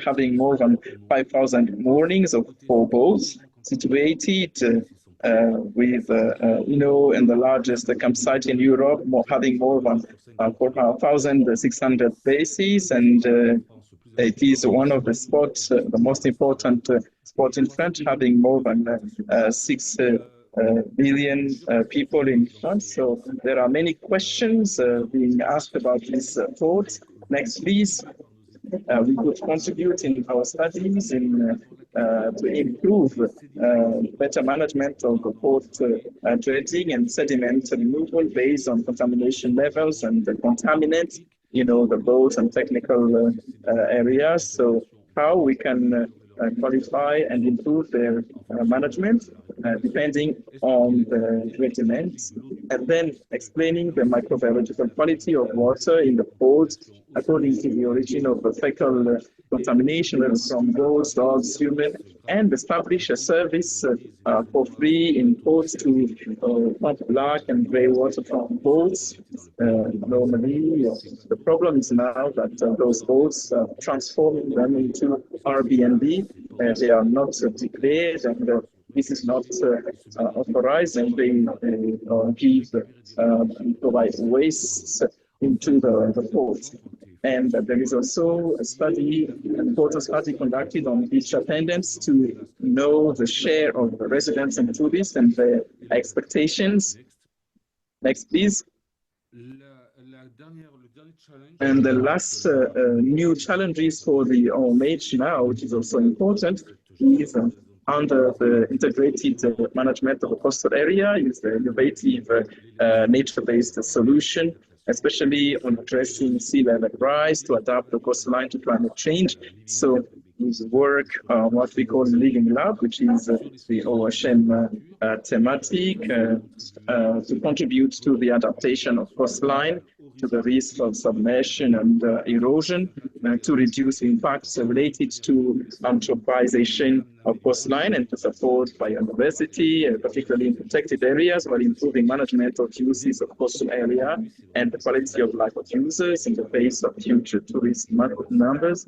having more than 5,000 moorings for boats, situated with and the largest campsite in Europe, having more than 4,600 bases, and it is one of the spots, the most important spot in France, having more than 6 billion people in France. So there are many questions being asked about this port. Next, please. We could contribute in our studies to improve better management of the port dredging and sediment removal based on contamination levels and the contaminants, the boats and technical areas. So how we can qualify and improve their management depending on the regiments, and then explaining the microbiological quality of water in the port according to the origin of the fecal contamination from boats, dogs, human, and establish a service for free in ports to pump black and gray water from boats. Normally, the problem is now that those boats transforming them into Airbnb. They are not declared, and this is not authorized, and they provide waste into the port. And there is also a study, an important study conducted on beach attendance to know the share of the residents and tourists and their expectations. Next, please. And the last new challenges for the OMH now, which is also important, is under the integrated management of the coastal area, is the innovative nature-based solution, especially on addressing sea level rise to adapt the coastline to climate change. So we work what we call Living Lab, which is the OHM thematic to contribute to the adaptation of coastline to the risk of submersion and erosion, to reduce impacts related to anthropization of coastline, and to support biodiversity, particularly in protected areas, while improving management of uses of coastal area and the quality of life of users in the face of future tourist numbers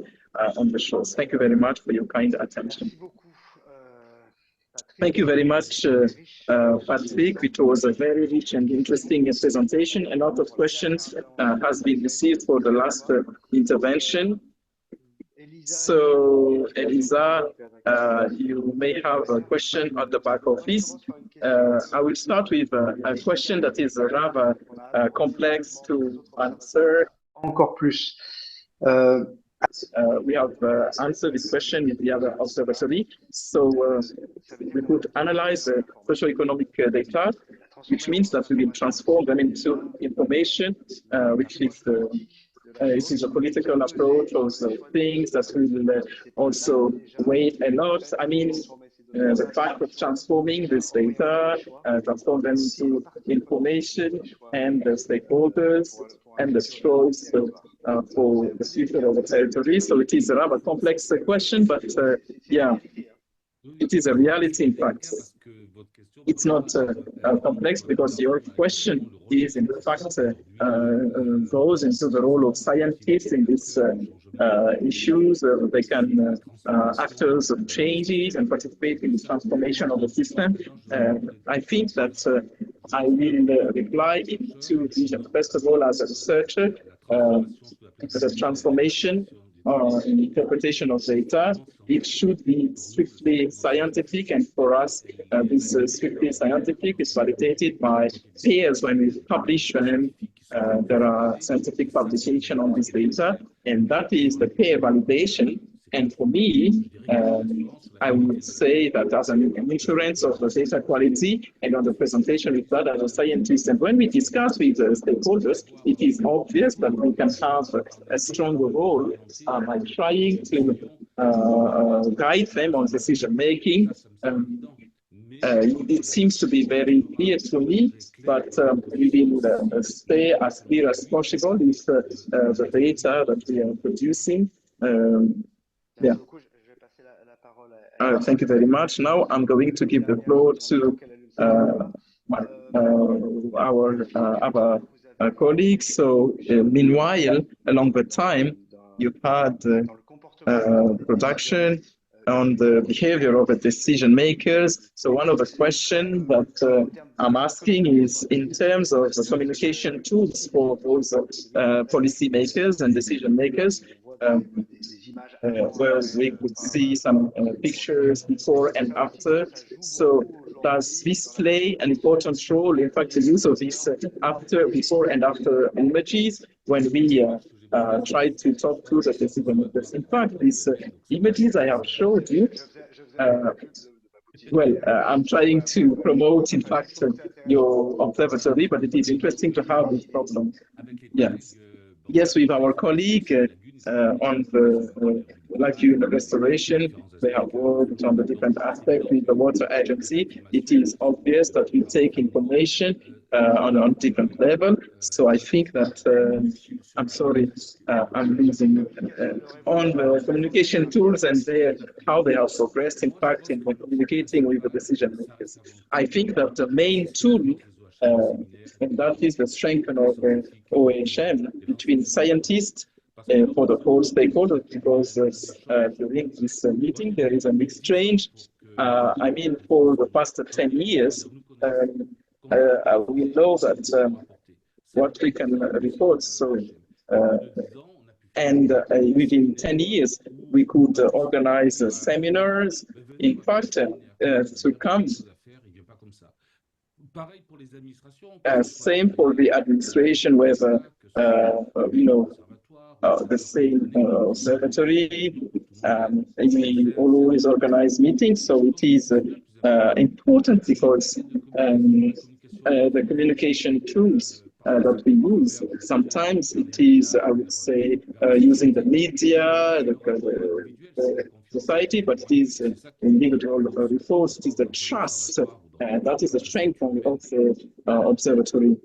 on the shores. Thank you very much for your kind attention. Thank you very much, Patrick. It was a very rich and interesting presentation. A lot of questions has been received for the last intervention. So, Elisa, you may have a question at the back office. I will start with a question that is rather complex to answer. Encore plus. We have answered this question in the other observatory. So we could analyze socio-economic data, which means that we will transform them into information, which is it is a political approach of things that will also weigh a lot. I mean, the fact of transforming this data, transform them into information, and the stakeholders, and the choice for the future of the territory. So it is a rather complex question, but yeah, it is a reality, in fact. It's not complex because your question is, in fact, goes into the role of scientists in this issues. They can actors of changes and participate in the transformation of the system. I think that I will reply to this, first of all, as a researcher, the transformation in interpretation of data. It should be strictly scientific, and for us, this strictly scientific is validated by peers when we publish them. There are scientific publications on this data, and that is the peer validation. And for me, I would say that as an insurance of the data quality and on the presentation with that as a scientist, and when we discuss with stakeholders, it is obvious that we can have a stronger role by trying to guide them on decision making. It seems to be very clear to me, but we will stay as clear as possible with the data that we are producing. Yeah. Thank you very much. Now I'm going to give the floor to our other colleagues. So meanwhile, along the time, you had production on the behavior of the decision makers. So one of the questions that I'm asking is in terms of the communication tools for those policy makers and decision makers, where we could see some pictures before and after. So does this play an important role, in fact, the use of this before and after images when we try to talk to the decision makers? In fact, these images I have showed you, I'm trying to promote, in fact, your observatory, but it is interesting to have this problem. Yes. Yes, with our colleague on the lacune restoration, they have worked on the different aspects with the water agency. It is obvious that we take information on different level. So I think that, I'm sorry, I'm losing on the communication tools and how they have progressed, in fact, in communicating with the decision makers. I think that the main tool and that is the strength of OHM between scientists for the whole stakeholders, because during this meeting there is an exchange. I mean, for the past 10 years, we know that what we can report. So, and within 10 years, we could organize seminars, in fact, to come. Same for the administration, whether the same observatory. We always organize meetings, so it is important because the communication tools that we use, sometimes it is, I would say, using the media, the society, but it is individual reports, it is the trust. That is the strength of the observatory.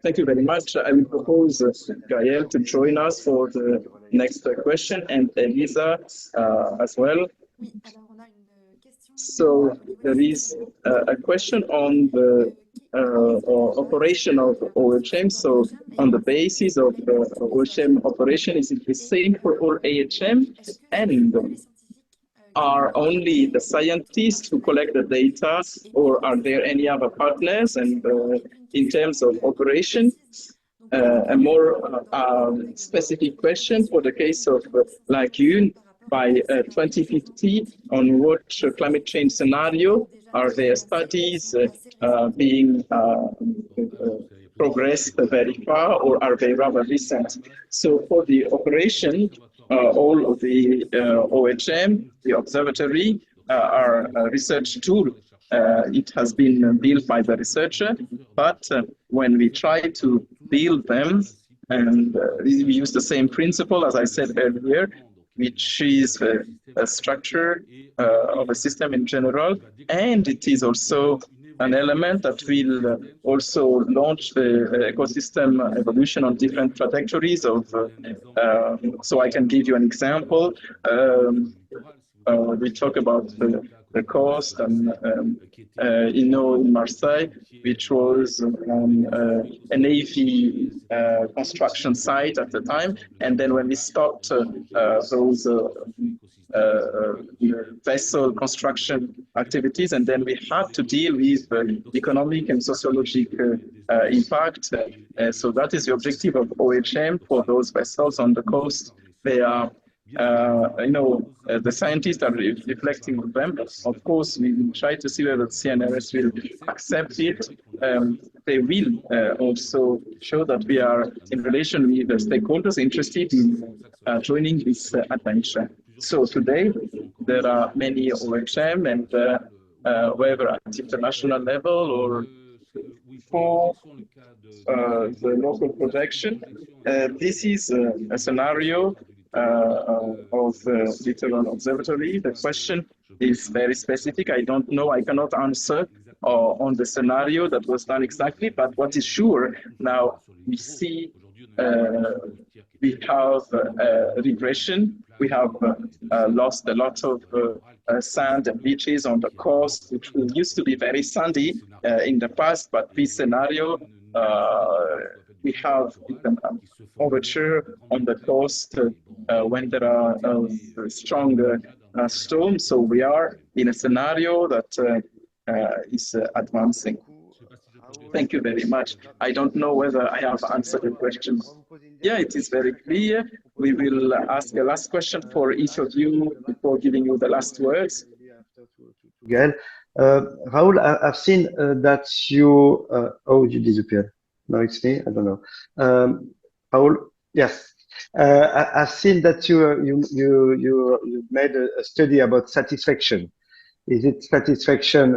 Thank you very much. I will propose Gaël to join us for the next question, and Elisa as well. So there is a question on the operation of OHM. So on the basis of the OHM operation, is it the same for all AHM? And are only the scientists who collect the data, or are there any other partners? And in terms of operation, a more specific question for the case of lacune, by 2050, on what climate change scenario are there studies being progressed very far, or are they rather recent? So for the operation, all of the OHM, the observatory, are a research tool. It has been built by the researcher, but when we try to build them, and we use the same principle as I said earlier, which is a structure of a system in general, and it is also an element that will also launch the ecosystem evolution on different trajectories of, so I can give you an example. We talk about the coast, and in Marseille, which was on a navy construction site at the time. And then when we stopped those vessel construction activities, and then we had to deal with economic and sociological impact. So that is the objective of OHM for those vessels on the coast. They are the scientists are reflecting on them. Of course, we will try to see whether CNRS will accept it. They will also show that we are in relation with the stakeholders interested in joining this adventure. So today, there are many OHM, and whether at international level or for the local projection, this is a scenario of Littoral Observatory. The question is very specific. I don't know, I cannot answer on the scenario that was done exactly, but what is sure now, we see we have regression. We have lost a lot of sand and beaches on the coast, which used to be very sandy in the past, but this scenario, we have an overture on the coast when there are strong storms. So we are in a scenario that is advancing. Thank you very much. I don't know whether I have answered the question. Yeah, it is very clear. We will ask a last question for each of you before giving you the last words. Gael. Raoul, I've seen that you, oh, you disappeared. No, it's me. I don't know. Raoul, yes. I've seen that you made a study about satisfaction. Is it satisfaction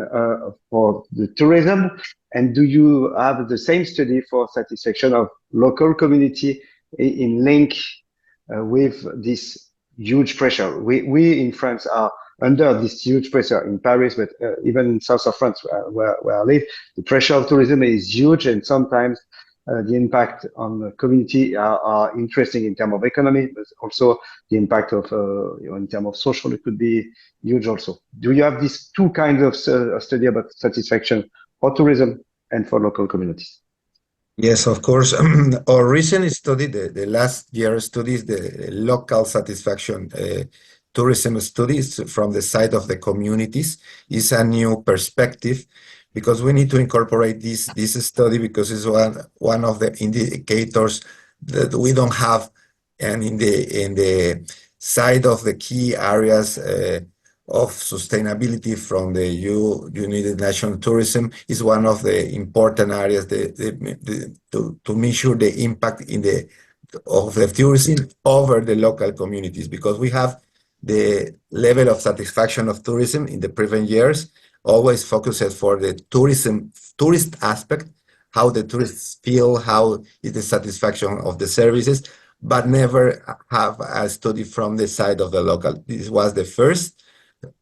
for the tourism? And do you have the same study for satisfaction of local community in link with this huge pressure? We in France are under this huge pressure in Paris, but even in south of France where I live, the pressure of tourism is huge, and sometimes the impact on the community are interesting in terms of economy, but also the impact of in terms of social, it could be huge also. Do you have these two kinds of study about satisfaction for tourism and for local communities? Yes, of course. Our recent study, the last year studies, the local satisfaction tourism studies from the side of the communities, is a new perspective, because we need to incorporate this study, because it's one of the indicators that we don't have, and in the side of the key areas of sustainability from the United Nations tourism is one of the important areas to measure the impact of the tourism over the local communities, because we have the level of satisfaction of tourism in the previous years always focused for the tourist aspect, how the tourists feel, how is the satisfaction of the services, but never have a study from the side of the local. This was the first.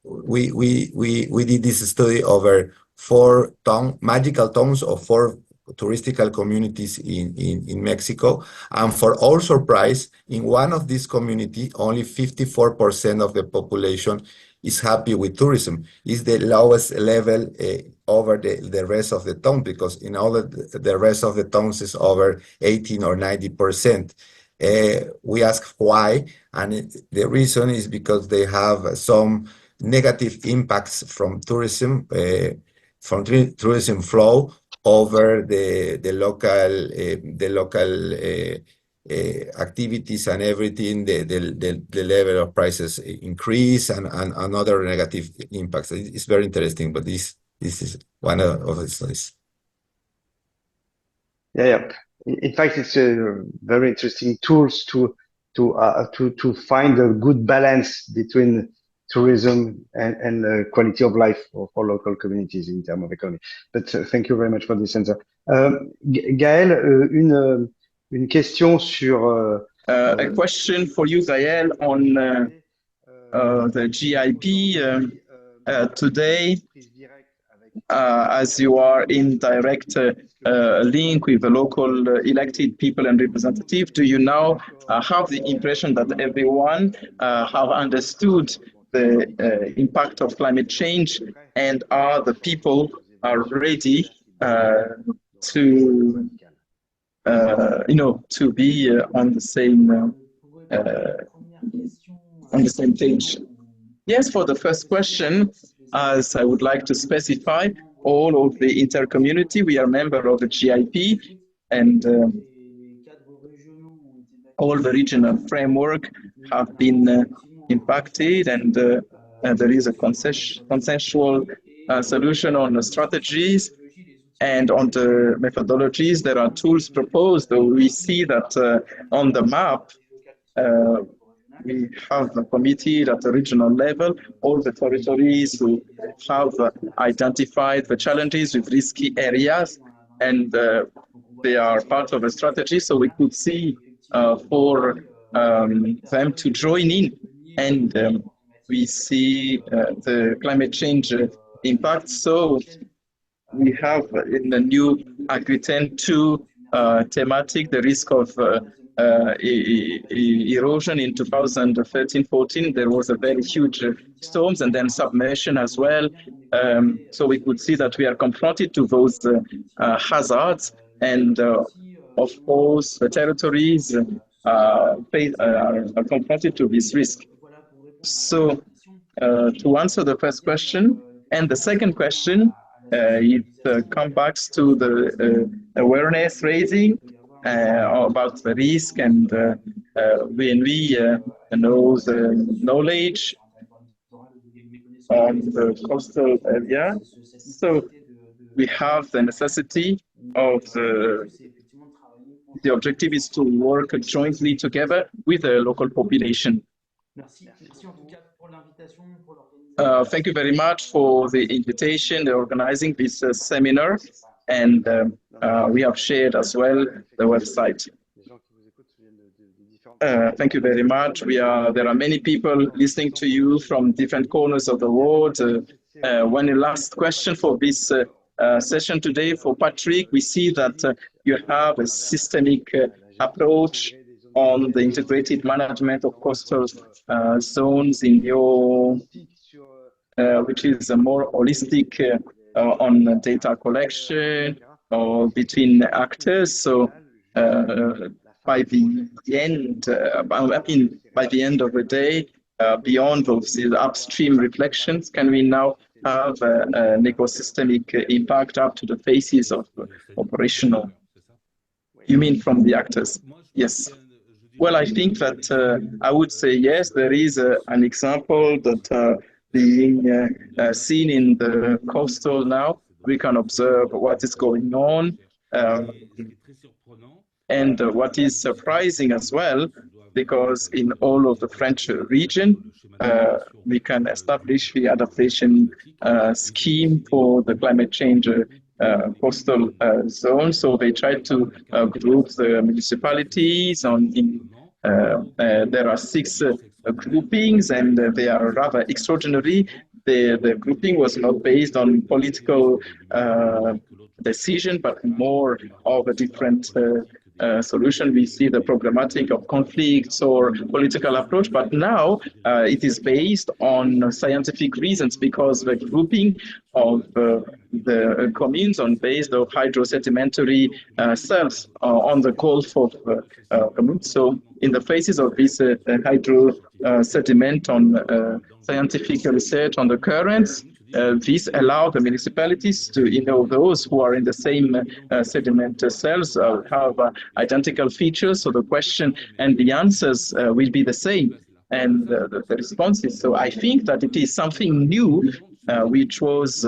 We did this study over 4 magical towns of 4 touristical communities in Mexico, and for our surprise, in one of these communities, only 54% of the population is happy with tourism. It's the lowest level over the rest of the town, because in all the rest of the towns is over 18 or 90%. We ask why, and the reason is because they have some negative impacts from tourism flow over the local activities and everything. The level of prices increase and other negative impacts. It's very interesting, but this is one of the studies. Yeah. In fact, it's a very interesting tools to find a good balance between tourism and quality of life for local communities in terms of economy. But thank you very much for this answer. Gaël, une question sur... a question for you, Gaël, on the GIP today. As you are in direct link with the local elected people and representatives, do you now have the impression that everyone have understood the impact of climate change, and are the people are ready to to be on the same page. Yes, for the first question, as I would like to specify, all of the intercommunity, we are member of the GIP, and all the regional framework have been impacted, and there is a consensual solution on the strategies and on the methodologies. There are tools proposed. We see that on the map, we have a committee at the regional level, all the territories who have identified the challenges with risky areas, and they are part of a strategy. So we could see for them to join in, and we see the climate change impact. So we have in the new Agri-10 2 thematic, the risk of erosion in 2013-14. There was a very huge storms and then submersion as well. So we could see that we are confronted to those hazards, and of course the territories are confronted to this risk. So to answer the first question, and the second question, it comes back to the awareness raising about the risk, and when we know the knowledge on the coastal area, so we have the necessity of the objective is to work jointly together with the local population. Thank you very much for the invitation, organizing this seminar, and we have shared as well the website. Thank you very much. There are many people listening to you from different corners of the world. One last question for this session today for Patrick. We see that you have a systemic approach on the integrated management of coastal zones in your, which is a more holistic on data collection or between actors. So by the end, by the end of the day, beyond those upstream reflections, can we now have an ecosystemic impact up to the phases of operational? You mean from the actors? Yes. Well, I think that I would say yes, there is an example that being seen in the coastal now. We can observe what is going on. And what is surprising as well, because in all of the French region, we can establish the adaptation scheme for the climate change coastal zone. So they try to group the municipalities there are 6 groupings, and they are rather extraordinary. The grouping was not based on political decision, but more of a different solution. We see the problematic of conflicts or political approach, but now it is based on scientific reasons, because the grouping of the communes on based of hydrosedimentary cells on the Gulf of Camus. So in the phases of this hydro sediment on scientific research on the currents, this allows the municipalities to, those who are in the same sediment cells have identical features. So the question and the answers will be the same, and the responses. So I think that it is something new which was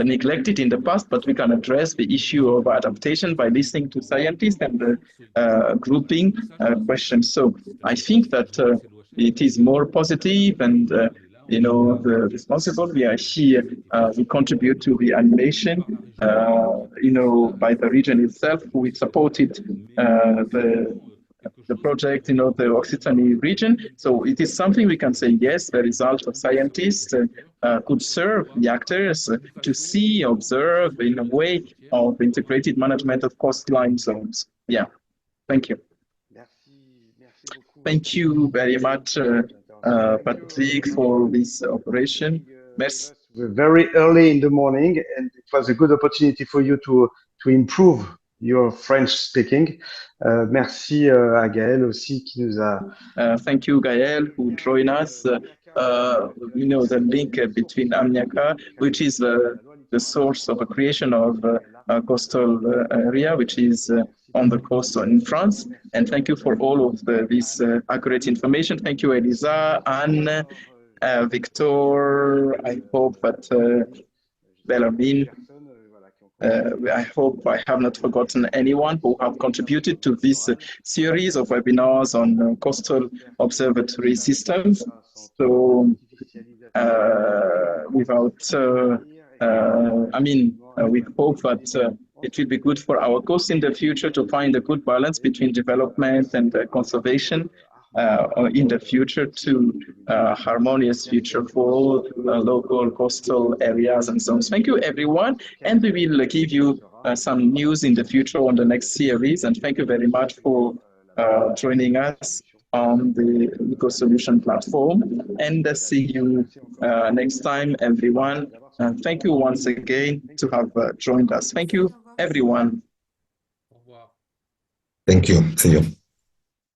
neglected in the past, but we can address the issue of adaptation by listening to scientists and grouping questions. So I think that it is more positive, and the responsible. We are here. We contribute to the animation. By the region itself, we supported the project, the Occitanie region. So it is something we can say, yes, the result of scientists could serve the actors to see, observe in a way of integrated management of coastline zones. Yeah, thank you. Thank you very much, Patrick, for this operation. Merci. We're very early in the morning, and it was a good opportunity for you to improve your French speaking. Merci à Gaël aussi qui nous a. Thank you, Gaël, who joined us. The link between Amniaca, which is the source of a creation of a coastal area, which is on the coast in France. And thank you for all of this accurate information. Thank you, Elisa, Anne, Victor. I hope that Bellarmine. I hope I have not forgotten anyone who have contributed to this series of webinars on coastal observatory systems. So we hope that it will be good for our coast in the future to find a good balance between development and conservation in the future to harmonious future for local coastal areas and zones. Thank you, everyone. And we will give you some news in the future on the next series. And thank you very much for joining us on the Eco Solution platform. And see you next time, everyone. Thank you once again to have joined us. Thank you, everyone. Thank you. See you.